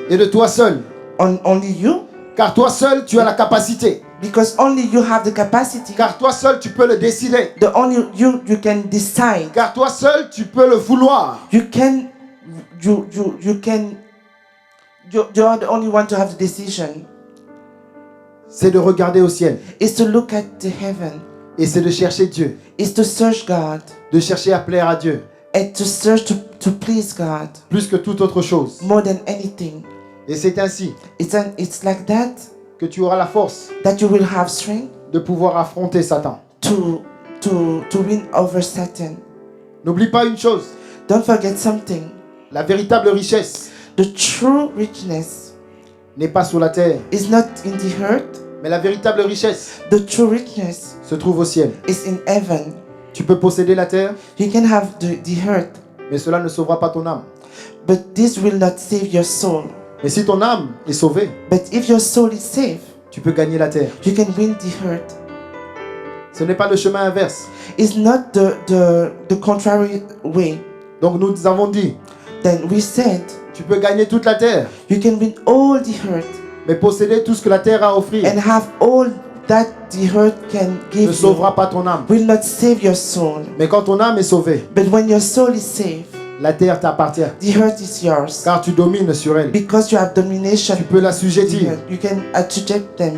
[SPEAKER 2] et de toi seul.
[SPEAKER 3] on only you,
[SPEAKER 2] Car toi seul tu as la capacité.
[SPEAKER 3] because only you have the capacity.
[SPEAKER 2] Car toi seul tu peux le décider.
[SPEAKER 3] The only you can decide.
[SPEAKER 2] Car toi seul tu peux le vouloir.
[SPEAKER 3] You're the only one to have the decision.
[SPEAKER 2] C'est de regarder au ciel.
[SPEAKER 3] Is to look at the heaven.
[SPEAKER 2] Et c'est de chercher Dieu.
[SPEAKER 3] Is to search God.
[SPEAKER 2] De chercher à plaire à Dieu.
[SPEAKER 3] And to search to please God.
[SPEAKER 2] Plus que toute autre chose.
[SPEAKER 3] More than anything.
[SPEAKER 2] Et c'est ainsi
[SPEAKER 3] It's like that
[SPEAKER 2] que tu auras la force
[SPEAKER 3] that you will have strength
[SPEAKER 2] de pouvoir affronter Satan.
[SPEAKER 3] to win over Satan.
[SPEAKER 2] N'oublie pas une chose.
[SPEAKER 3] Don't forget something.
[SPEAKER 2] La véritable richesse
[SPEAKER 3] The true richness
[SPEAKER 2] n'est pas sur la terre,
[SPEAKER 3] is not in the earth.
[SPEAKER 2] mais la véritable richesse
[SPEAKER 3] The true richness
[SPEAKER 2] se trouve au ciel.
[SPEAKER 3] is in heaven.
[SPEAKER 2] Tu peux posséder la terre,
[SPEAKER 3] You can have the earth,
[SPEAKER 2] mais cela ne sauvera pas ton âme.
[SPEAKER 3] but this will not save your soul.
[SPEAKER 2] Mais si ton âme est sauvée,
[SPEAKER 3] But if your soul is saved,
[SPEAKER 2] tu peux gagner la terre.
[SPEAKER 3] you can win the earth.
[SPEAKER 2] Ce n'est pas le chemin inverse.
[SPEAKER 3] It's not the contrary way.
[SPEAKER 2] Donc nous avons dit,
[SPEAKER 3] Then we said,
[SPEAKER 2] tu peux gagner toute la terre,
[SPEAKER 3] you can win all the earth
[SPEAKER 2] mais posséder tout ce que la terre a à offrir
[SPEAKER 3] and have all that the earth can
[SPEAKER 2] ne
[SPEAKER 3] give you
[SPEAKER 2] sauvera pas ton âme.
[SPEAKER 3] will not save your soul.
[SPEAKER 2] Mais quand ton âme est sauvée,
[SPEAKER 3] But when your soul is saved,
[SPEAKER 2] la terre t'appartient,
[SPEAKER 3] the earth is yours.
[SPEAKER 2] car tu domines sur elle.
[SPEAKER 3] Because you have domination,
[SPEAKER 2] Tu peux
[SPEAKER 3] the
[SPEAKER 2] l'assujettir.
[SPEAKER 3] earth. You can subject them.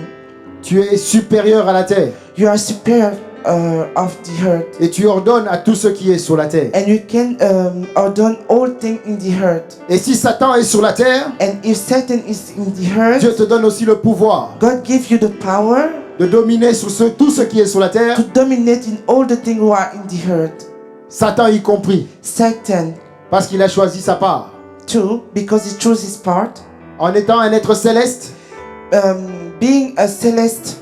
[SPEAKER 2] Tu es supérieur à la terre
[SPEAKER 3] You are superior of the earth.
[SPEAKER 2] et tu ordonnes à tout ce qui est sur la terre.
[SPEAKER 3] And you can ordain all things in the earth.
[SPEAKER 2] Et si Satan est sur la terre,
[SPEAKER 3] And if Satan is in the
[SPEAKER 2] Dieu
[SPEAKER 3] earth,
[SPEAKER 2] te donne aussi le pouvoir
[SPEAKER 3] God gives you the power
[SPEAKER 2] de dominer sur tout ce qui est sur la terre,
[SPEAKER 3] to dominate in all the things who are in the earth.
[SPEAKER 2] Satan y compris,
[SPEAKER 3] Satan
[SPEAKER 2] parce qu'il a choisi sa part.
[SPEAKER 3] too, because he chose his part.
[SPEAKER 2] En étant un être céleste,
[SPEAKER 3] Being a celeste,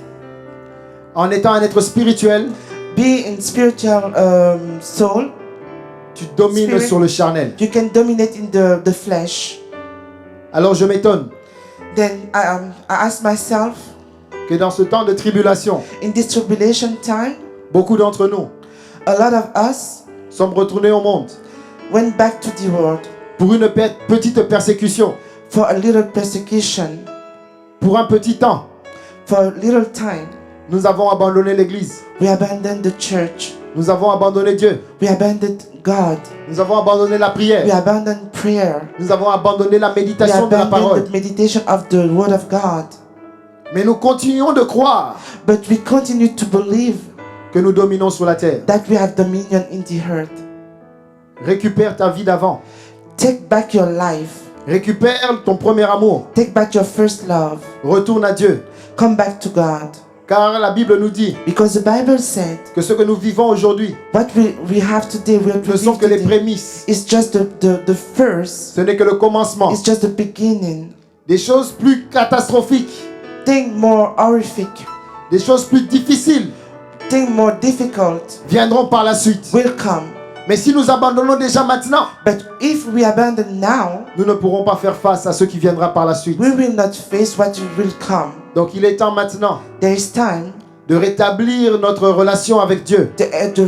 [SPEAKER 2] en étant un être spirituel,
[SPEAKER 3] being in spiritual soul,
[SPEAKER 2] tu domines
[SPEAKER 3] Spirit.
[SPEAKER 2] sur le charnel.
[SPEAKER 3] you can dominate in the flesh.
[SPEAKER 2] Alors je m'étonne
[SPEAKER 3] Then I ask myself,
[SPEAKER 2] que dans ce temps de tribulation,
[SPEAKER 3] in this tribulation time,
[SPEAKER 2] beaucoup d'entre nous
[SPEAKER 3] a lot of us
[SPEAKER 2] sommes retournés au monde
[SPEAKER 3] went back to the world
[SPEAKER 2] pour une petite persécution,
[SPEAKER 3] for a little persecution,
[SPEAKER 2] pour un petit temps.
[SPEAKER 3] for a little time.
[SPEAKER 2] Nous avons abandonné l'église,
[SPEAKER 3] We abandoned the church.
[SPEAKER 2] nous avons abandonné Dieu,
[SPEAKER 3] We abandoned God.
[SPEAKER 2] nous avons abandonné la
[SPEAKER 3] We
[SPEAKER 2] prière,
[SPEAKER 3] abandoned prayer.
[SPEAKER 2] nous avons abandonné la
[SPEAKER 3] We
[SPEAKER 2] méditation de la parole.
[SPEAKER 3] abandoned the meditation of the Word of God.
[SPEAKER 2] Mais nous continuons de croire
[SPEAKER 3] But we continue to believe
[SPEAKER 2] que nous dominons sur la terre.
[SPEAKER 3] that we have dominion in the earth.
[SPEAKER 2] Récupère ta vie d'avant,
[SPEAKER 3] Take back your life.
[SPEAKER 2] récupère ton premier amour,
[SPEAKER 3] Take back your first love.
[SPEAKER 2] retourne à Dieu.
[SPEAKER 3] Come back to God.
[SPEAKER 2] Car la Bible nous dit
[SPEAKER 3] Because the Bible said
[SPEAKER 2] que ce que nous vivons aujourd'hui
[SPEAKER 3] what we have today, what we
[SPEAKER 2] ne sont
[SPEAKER 3] live
[SPEAKER 2] que les
[SPEAKER 3] today,
[SPEAKER 2] prémices,
[SPEAKER 3] is just the first.
[SPEAKER 2] ce n'est que le commencement.
[SPEAKER 3] It's just the beginning.
[SPEAKER 2] Des choses plus catastrophiques,
[SPEAKER 3] Think more horrific.
[SPEAKER 2] des choses plus difficiles
[SPEAKER 3] Think more difficult
[SPEAKER 2] viendront par la suite.
[SPEAKER 3] will come.
[SPEAKER 2] Mais si nous abandonnons déjà maintenant,
[SPEAKER 3] But if we abandon now,
[SPEAKER 2] nous ne pourrons pas faire face à ce qui viendra par la suite.
[SPEAKER 3] we will not face what will come.
[SPEAKER 2] Donc il est temps maintenant
[SPEAKER 3] There is time
[SPEAKER 2] de rétablir notre relation avec Dieu.
[SPEAKER 3] to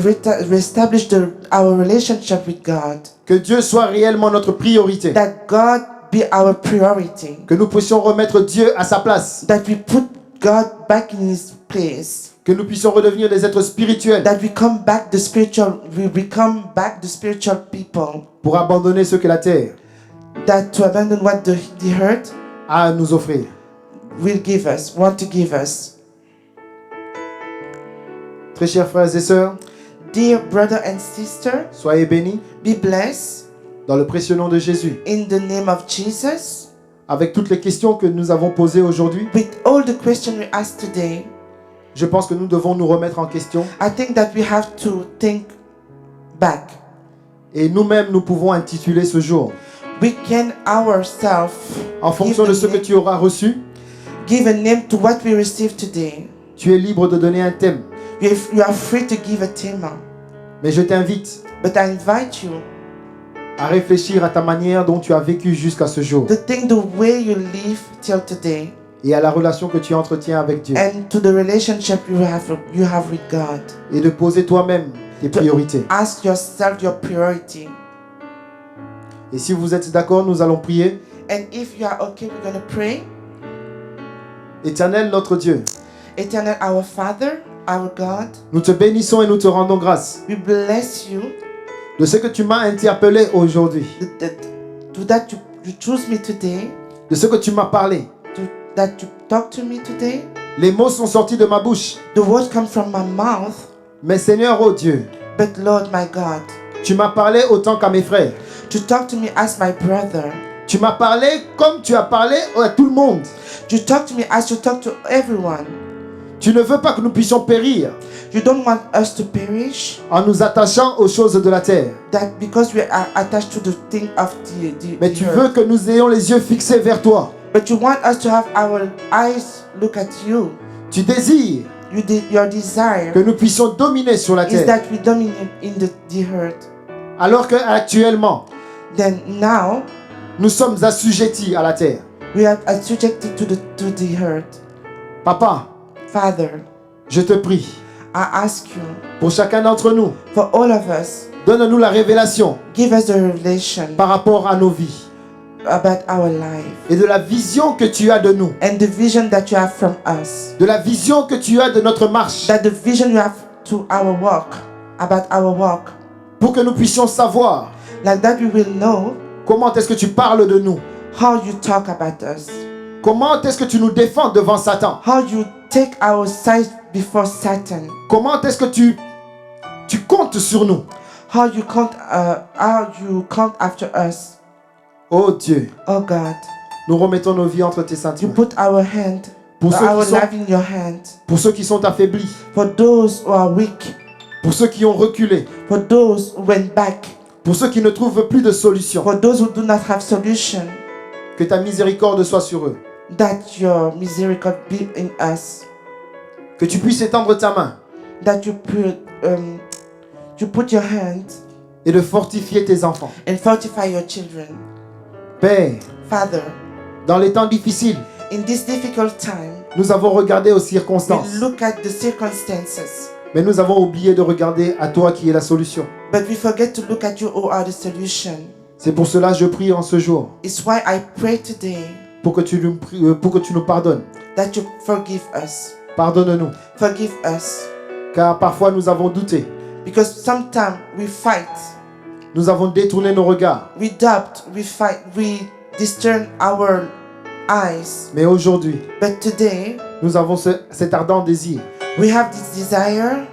[SPEAKER 3] reestablish our relationship with God.
[SPEAKER 2] Que Dieu soit réellement notre priorité.
[SPEAKER 3] That God be our priority.
[SPEAKER 2] Que nous puissions remettre Dieu à sa place.
[SPEAKER 3] That we put God back in His place.
[SPEAKER 2] Que nous puissions redevenir des êtres spirituels
[SPEAKER 3] That we come back we become back the spiritual people.
[SPEAKER 2] pour abandonner ce que la terre
[SPEAKER 3] That to abandon what the earth
[SPEAKER 2] a à nous offrir.
[SPEAKER 3] want to give us.
[SPEAKER 2] Très chers frères et sœurs,
[SPEAKER 3] Dear brother and sister,
[SPEAKER 2] soyez bénis
[SPEAKER 3] be blessed
[SPEAKER 2] dans le précieux nom de Jésus.
[SPEAKER 3] in the name of Jesus.
[SPEAKER 2] Avec toutes les questions que nous avons posées aujourd'hui,
[SPEAKER 3] With all the questions we asked today,
[SPEAKER 2] je pense que nous devons nous remettre en question
[SPEAKER 3] I think that we have to think back.
[SPEAKER 2] et nous-mêmes nous pouvons intituler ce jour
[SPEAKER 3] We can ourselves
[SPEAKER 2] en fonction de ce que tu auras reçu.
[SPEAKER 3] give a name to what we received today.
[SPEAKER 2] Tu es libre de donner un thème,
[SPEAKER 3] You are free to give a theme,
[SPEAKER 2] mais je t'invite
[SPEAKER 3] but I invite you
[SPEAKER 2] à réfléchir à ta manière dont tu as vécu jusqu'à ce jour
[SPEAKER 3] to think the way you live till today
[SPEAKER 2] et à la relation que tu entretiens avec Dieu
[SPEAKER 3] and to the relationship you have with God.
[SPEAKER 2] et de poser toi-même tes priorités.
[SPEAKER 3] Ask yourself your priority.
[SPEAKER 2] Et si vous êtes d'accord, nous allons prier.
[SPEAKER 3] And if you are okay, we're going to pray.
[SPEAKER 2] Éternel notre Dieu,
[SPEAKER 3] Eternal, our Father, our God,
[SPEAKER 2] nous te bénissons et nous te rendons grâce
[SPEAKER 3] we bless you
[SPEAKER 2] de ce que tu m'as interpellé aujourd'hui,
[SPEAKER 3] that you choose me today,
[SPEAKER 2] de ce que tu m'as parlé.
[SPEAKER 3] that you talk to me today.
[SPEAKER 2] Les mots sont sortis de ma bouche,
[SPEAKER 3] The words come from my mouth,
[SPEAKER 2] mais Seigneur, oh Dieu,
[SPEAKER 3] but Lord, my God,
[SPEAKER 2] tu m'as parlé autant qu'à mes frères.
[SPEAKER 3] to talk to me as my brother.
[SPEAKER 2] Tu m'as parlé comme tu as parlé à tout le monde.
[SPEAKER 3] You talk to me as you talk to everyone.
[SPEAKER 2] Tu ne veux pas que nous puissions périr
[SPEAKER 3] You don't want us to perish.
[SPEAKER 2] en nous attachant aux choses de la terre.
[SPEAKER 3] That because we are attached to the thing of
[SPEAKER 2] Mais
[SPEAKER 3] the
[SPEAKER 2] tu
[SPEAKER 3] earth.
[SPEAKER 2] veux que nous ayons les yeux fixés vers toi.
[SPEAKER 3] But you want us to have our eyes look at you.
[SPEAKER 2] Tu désires
[SPEAKER 3] Your desire
[SPEAKER 2] que nous puissions dominer sur la
[SPEAKER 3] is
[SPEAKER 2] terre.
[SPEAKER 3] that we dominate in the earth.
[SPEAKER 2] Alors qu'actuellement,
[SPEAKER 3] Then now
[SPEAKER 2] nous sommes assujettis à la terre.
[SPEAKER 3] we are subjected to the earth.
[SPEAKER 2] Papa,
[SPEAKER 3] Father,
[SPEAKER 2] je te prie,
[SPEAKER 3] I ask you,
[SPEAKER 2] pour chacun d'entre nous,
[SPEAKER 3] for all of us,
[SPEAKER 2] donne-nous la révélation
[SPEAKER 3] give us the revelation
[SPEAKER 2] par rapport à nos vies
[SPEAKER 3] about our life
[SPEAKER 2] et de la vision que tu as de nous,
[SPEAKER 3] and the vision that you have from us.
[SPEAKER 2] de la vision que tu as de notre marche,
[SPEAKER 3] That the vision you have to our walk, about our walk,
[SPEAKER 2] pour que nous puissions savoir
[SPEAKER 3] like that we will know
[SPEAKER 2] comment est-ce que tu parles de nous,
[SPEAKER 3] how you talk about us,
[SPEAKER 2] comment est-ce que tu nous défends devant Satan,
[SPEAKER 3] how you take our side before Satan,
[SPEAKER 2] comment est-ce que tu comptes sur nous.
[SPEAKER 3] how you count after us.
[SPEAKER 2] Oh Dieu,
[SPEAKER 3] Oh God,
[SPEAKER 2] nous remettons nos vies entre tes saintes
[SPEAKER 3] you
[SPEAKER 2] mains.
[SPEAKER 3] put our hand,
[SPEAKER 2] Pour ceux
[SPEAKER 3] our
[SPEAKER 2] qui sont-
[SPEAKER 3] life in your hand.
[SPEAKER 2] Pour ceux qui sont affaiblis,
[SPEAKER 3] For those who are weak,
[SPEAKER 2] pour ceux qui ont reculé,
[SPEAKER 3] for those who went back,
[SPEAKER 2] pour ceux qui ne trouvent plus de solution,
[SPEAKER 3] for those who do not have solution,
[SPEAKER 2] que ta miséricorde soit sur eux.
[SPEAKER 3] that your misericordia be in us.
[SPEAKER 2] Que tu puisses étendre ta main
[SPEAKER 3] That you put your hand
[SPEAKER 2] et de fortifier tes enfants.
[SPEAKER 3] and fortify your children.
[SPEAKER 2] Père,
[SPEAKER 3] Father,
[SPEAKER 2] dans les temps difficiles,
[SPEAKER 3] in this difficult time,
[SPEAKER 2] nous avons regardé aux
[SPEAKER 3] we
[SPEAKER 2] circonstances,
[SPEAKER 3] look at the circumstances,
[SPEAKER 2] mais nous avons oublié de regarder à toi qui es la solution.
[SPEAKER 3] but we forget to look at you who are the solution.
[SPEAKER 2] C'est pour cela que je prie en ce jour,
[SPEAKER 3] It's why I pray today
[SPEAKER 2] pour que tu nous pardonnes.
[SPEAKER 3] that you forgive us.
[SPEAKER 2] Pardonne-nous,
[SPEAKER 3] Forgive us.
[SPEAKER 2] car parfois nous avons douté.
[SPEAKER 3] Because sometimes we fight,
[SPEAKER 2] Nous avons détourné nos regards.
[SPEAKER 3] we doubt, we fight, we discern our eyes.
[SPEAKER 2] Mais aujourd'hui,
[SPEAKER 3] But today,
[SPEAKER 2] nous avons cet ardent désir
[SPEAKER 3] we have this desire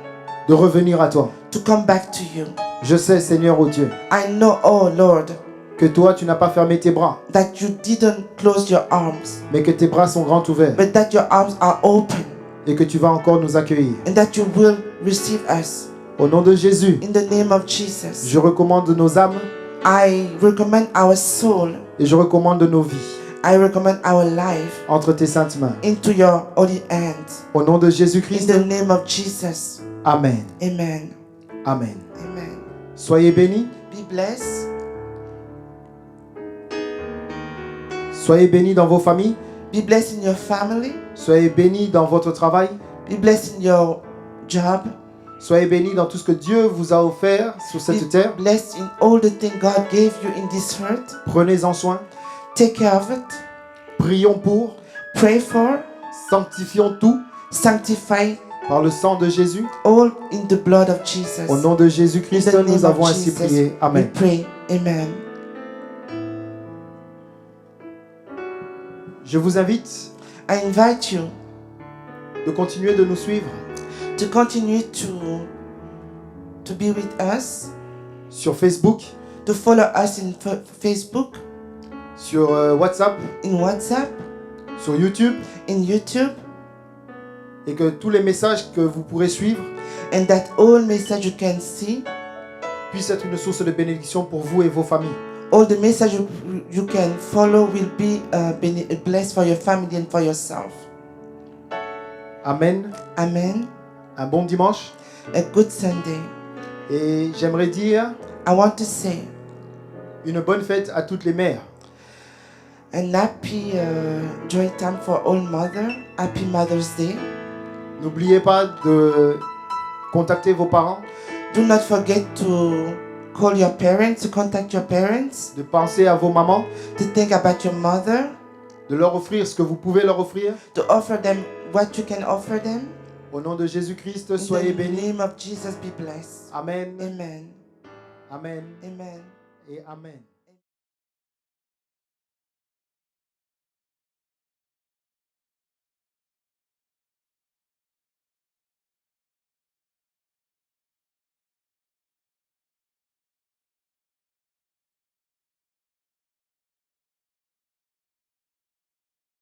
[SPEAKER 2] de revenir à toi.
[SPEAKER 3] to come back to you.
[SPEAKER 2] Je sais, Seigneur, oh Dieu,
[SPEAKER 3] I know, oh Lord,
[SPEAKER 2] que toi, tu n'as pas fermé tes bras,
[SPEAKER 3] that you didn't close your arms,
[SPEAKER 2] mais que tes bras sont grands ouverts
[SPEAKER 3] but that your arms are open
[SPEAKER 2] et que tu vas encore nous accueillir.
[SPEAKER 3] and that you will receive us.
[SPEAKER 2] Au nom de Jésus,
[SPEAKER 3] In the name of Jesus,
[SPEAKER 2] je recommande nos âmes
[SPEAKER 3] I recommend our soul,
[SPEAKER 2] et je recommande nos vies
[SPEAKER 3] I recommend our life
[SPEAKER 2] entre tes saintes mains.
[SPEAKER 3] into your holy hands.
[SPEAKER 2] Au nom de
[SPEAKER 3] In
[SPEAKER 2] Jésus-Christ,
[SPEAKER 3] the name of Jesus,
[SPEAKER 2] Amen.
[SPEAKER 3] amen.
[SPEAKER 2] Amen.
[SPEAKER 3] Amen.
[SPEAKER 2] Soyez bénis.
[SPEAKER 3] Be blessed.
[SPEAKER 2] Soyez bénis dans vos familles.
[SPEAKER 3] Be blessed in your family.
[SPEAKER 2] Soyez bénis dans votre travail.
[SPEAKER 3] Be blessed in your job.
[SPEAKER 2] Soyez bénis dans tout ce que Dieu vous a offert sur cette
[SPEAKER 3] Be
[SPEAKER 2] terre.
[SPEAKER 3] blessed in all the things God gave you in this earth.
[SPEAKER 2] Prenez-en soin.
[SPEAKER 3] Take care of it.
[SPEAKER 2] Prions pour.
[SPEAKER 3] Pray for.
[SPEAKER 2] Sanctifions tout
[SPEAKER 3] Sanctify
[SPEAKER 2] par le sang de Jésus.
[SPEAKER 3] all in the blood of Jesus.
[SPEAKER 2] Au nom de
[SPEAKER 3] In
[SPEAKER 2] Jésus-Christ,
[SPEAKER 3] the name
[SPEAKER 2] nous
[SPEAKER 3] of
[SPEAKER 2] avons ainsi
[SPEAKER 3] Jesus,
[SPEAKER 2] prié.
[SPEAKER 3] we
[SPEAKER 2] Amen.
[SPEAKER 3] pray. Amen.
[SPEAKER 2] Je vous invite
[SPEAKER 3] I invite you
[SPEAKER 2] de continuer de nous suivre
[SPEAKER 3] to continue to be with us,
[SPEAKER 2] sur Facebook,
[SPEAKER 3] to follow us in Facebook,
[SPEAKER 2] sur WhatsApp,
[SPEAKER 3] in WhatsApp,
[SPEAKER 2] sur YouTube,
[SPEAKER 3] in YouTube,
[SPEAKER 2] et que tous les messages que vous pourrez suivre
[SPEAKER 3] and that all message you can see,
[SPEAKER 2] puissent être une source de bénédiction pour vous et vos familles.
[SPEAKER 3] all the message you can follow will be blessed for your family and for yourself.
[SPEAKER 2] Amen.
[SPEAKER 3] Amen.
[SPEAKER 2] Un bon dimanche.
[SPEAKER 3] A good Sunday.
[SPEAKER 2] Et j'aimerais dire
[SPEAKER 3] I want to say
[SPEAKER 2] une bonne fête à toutes les mères.
[SPEAKER 3] an happy joy time for all mother. Happy Mother's Day.
[SPEAKER 2] N'oubliez pas de contacter vos parents,
[SPEAKER 3] Do not forget to call your parents, to contact your parents,
[SPEAKER 2] de penser à vos mamans,
[SPEAKER 3] to think about your mother,
[SPEAKER 2] de leur offrir ce que vous pouvez leur offrir.
[SPEAKER 3] to offer them what you can offer them.
[SPEAKER 2] Au nom de Jésus-Christ,
[SPEAKER 3] In
[SPEAKER 2] soyez
[SPEAKER 3] the
[SPEAKER 2] bénis.
[SPEAKER 3] name of Jesus, be blessed.
[SPEAKER 2] Amen.
[SPEAKER 3] Amen.
[SPEAKER 2] Amen.
[SPEAKER 3] Amen.
[SPEAKER 2] Et Amen.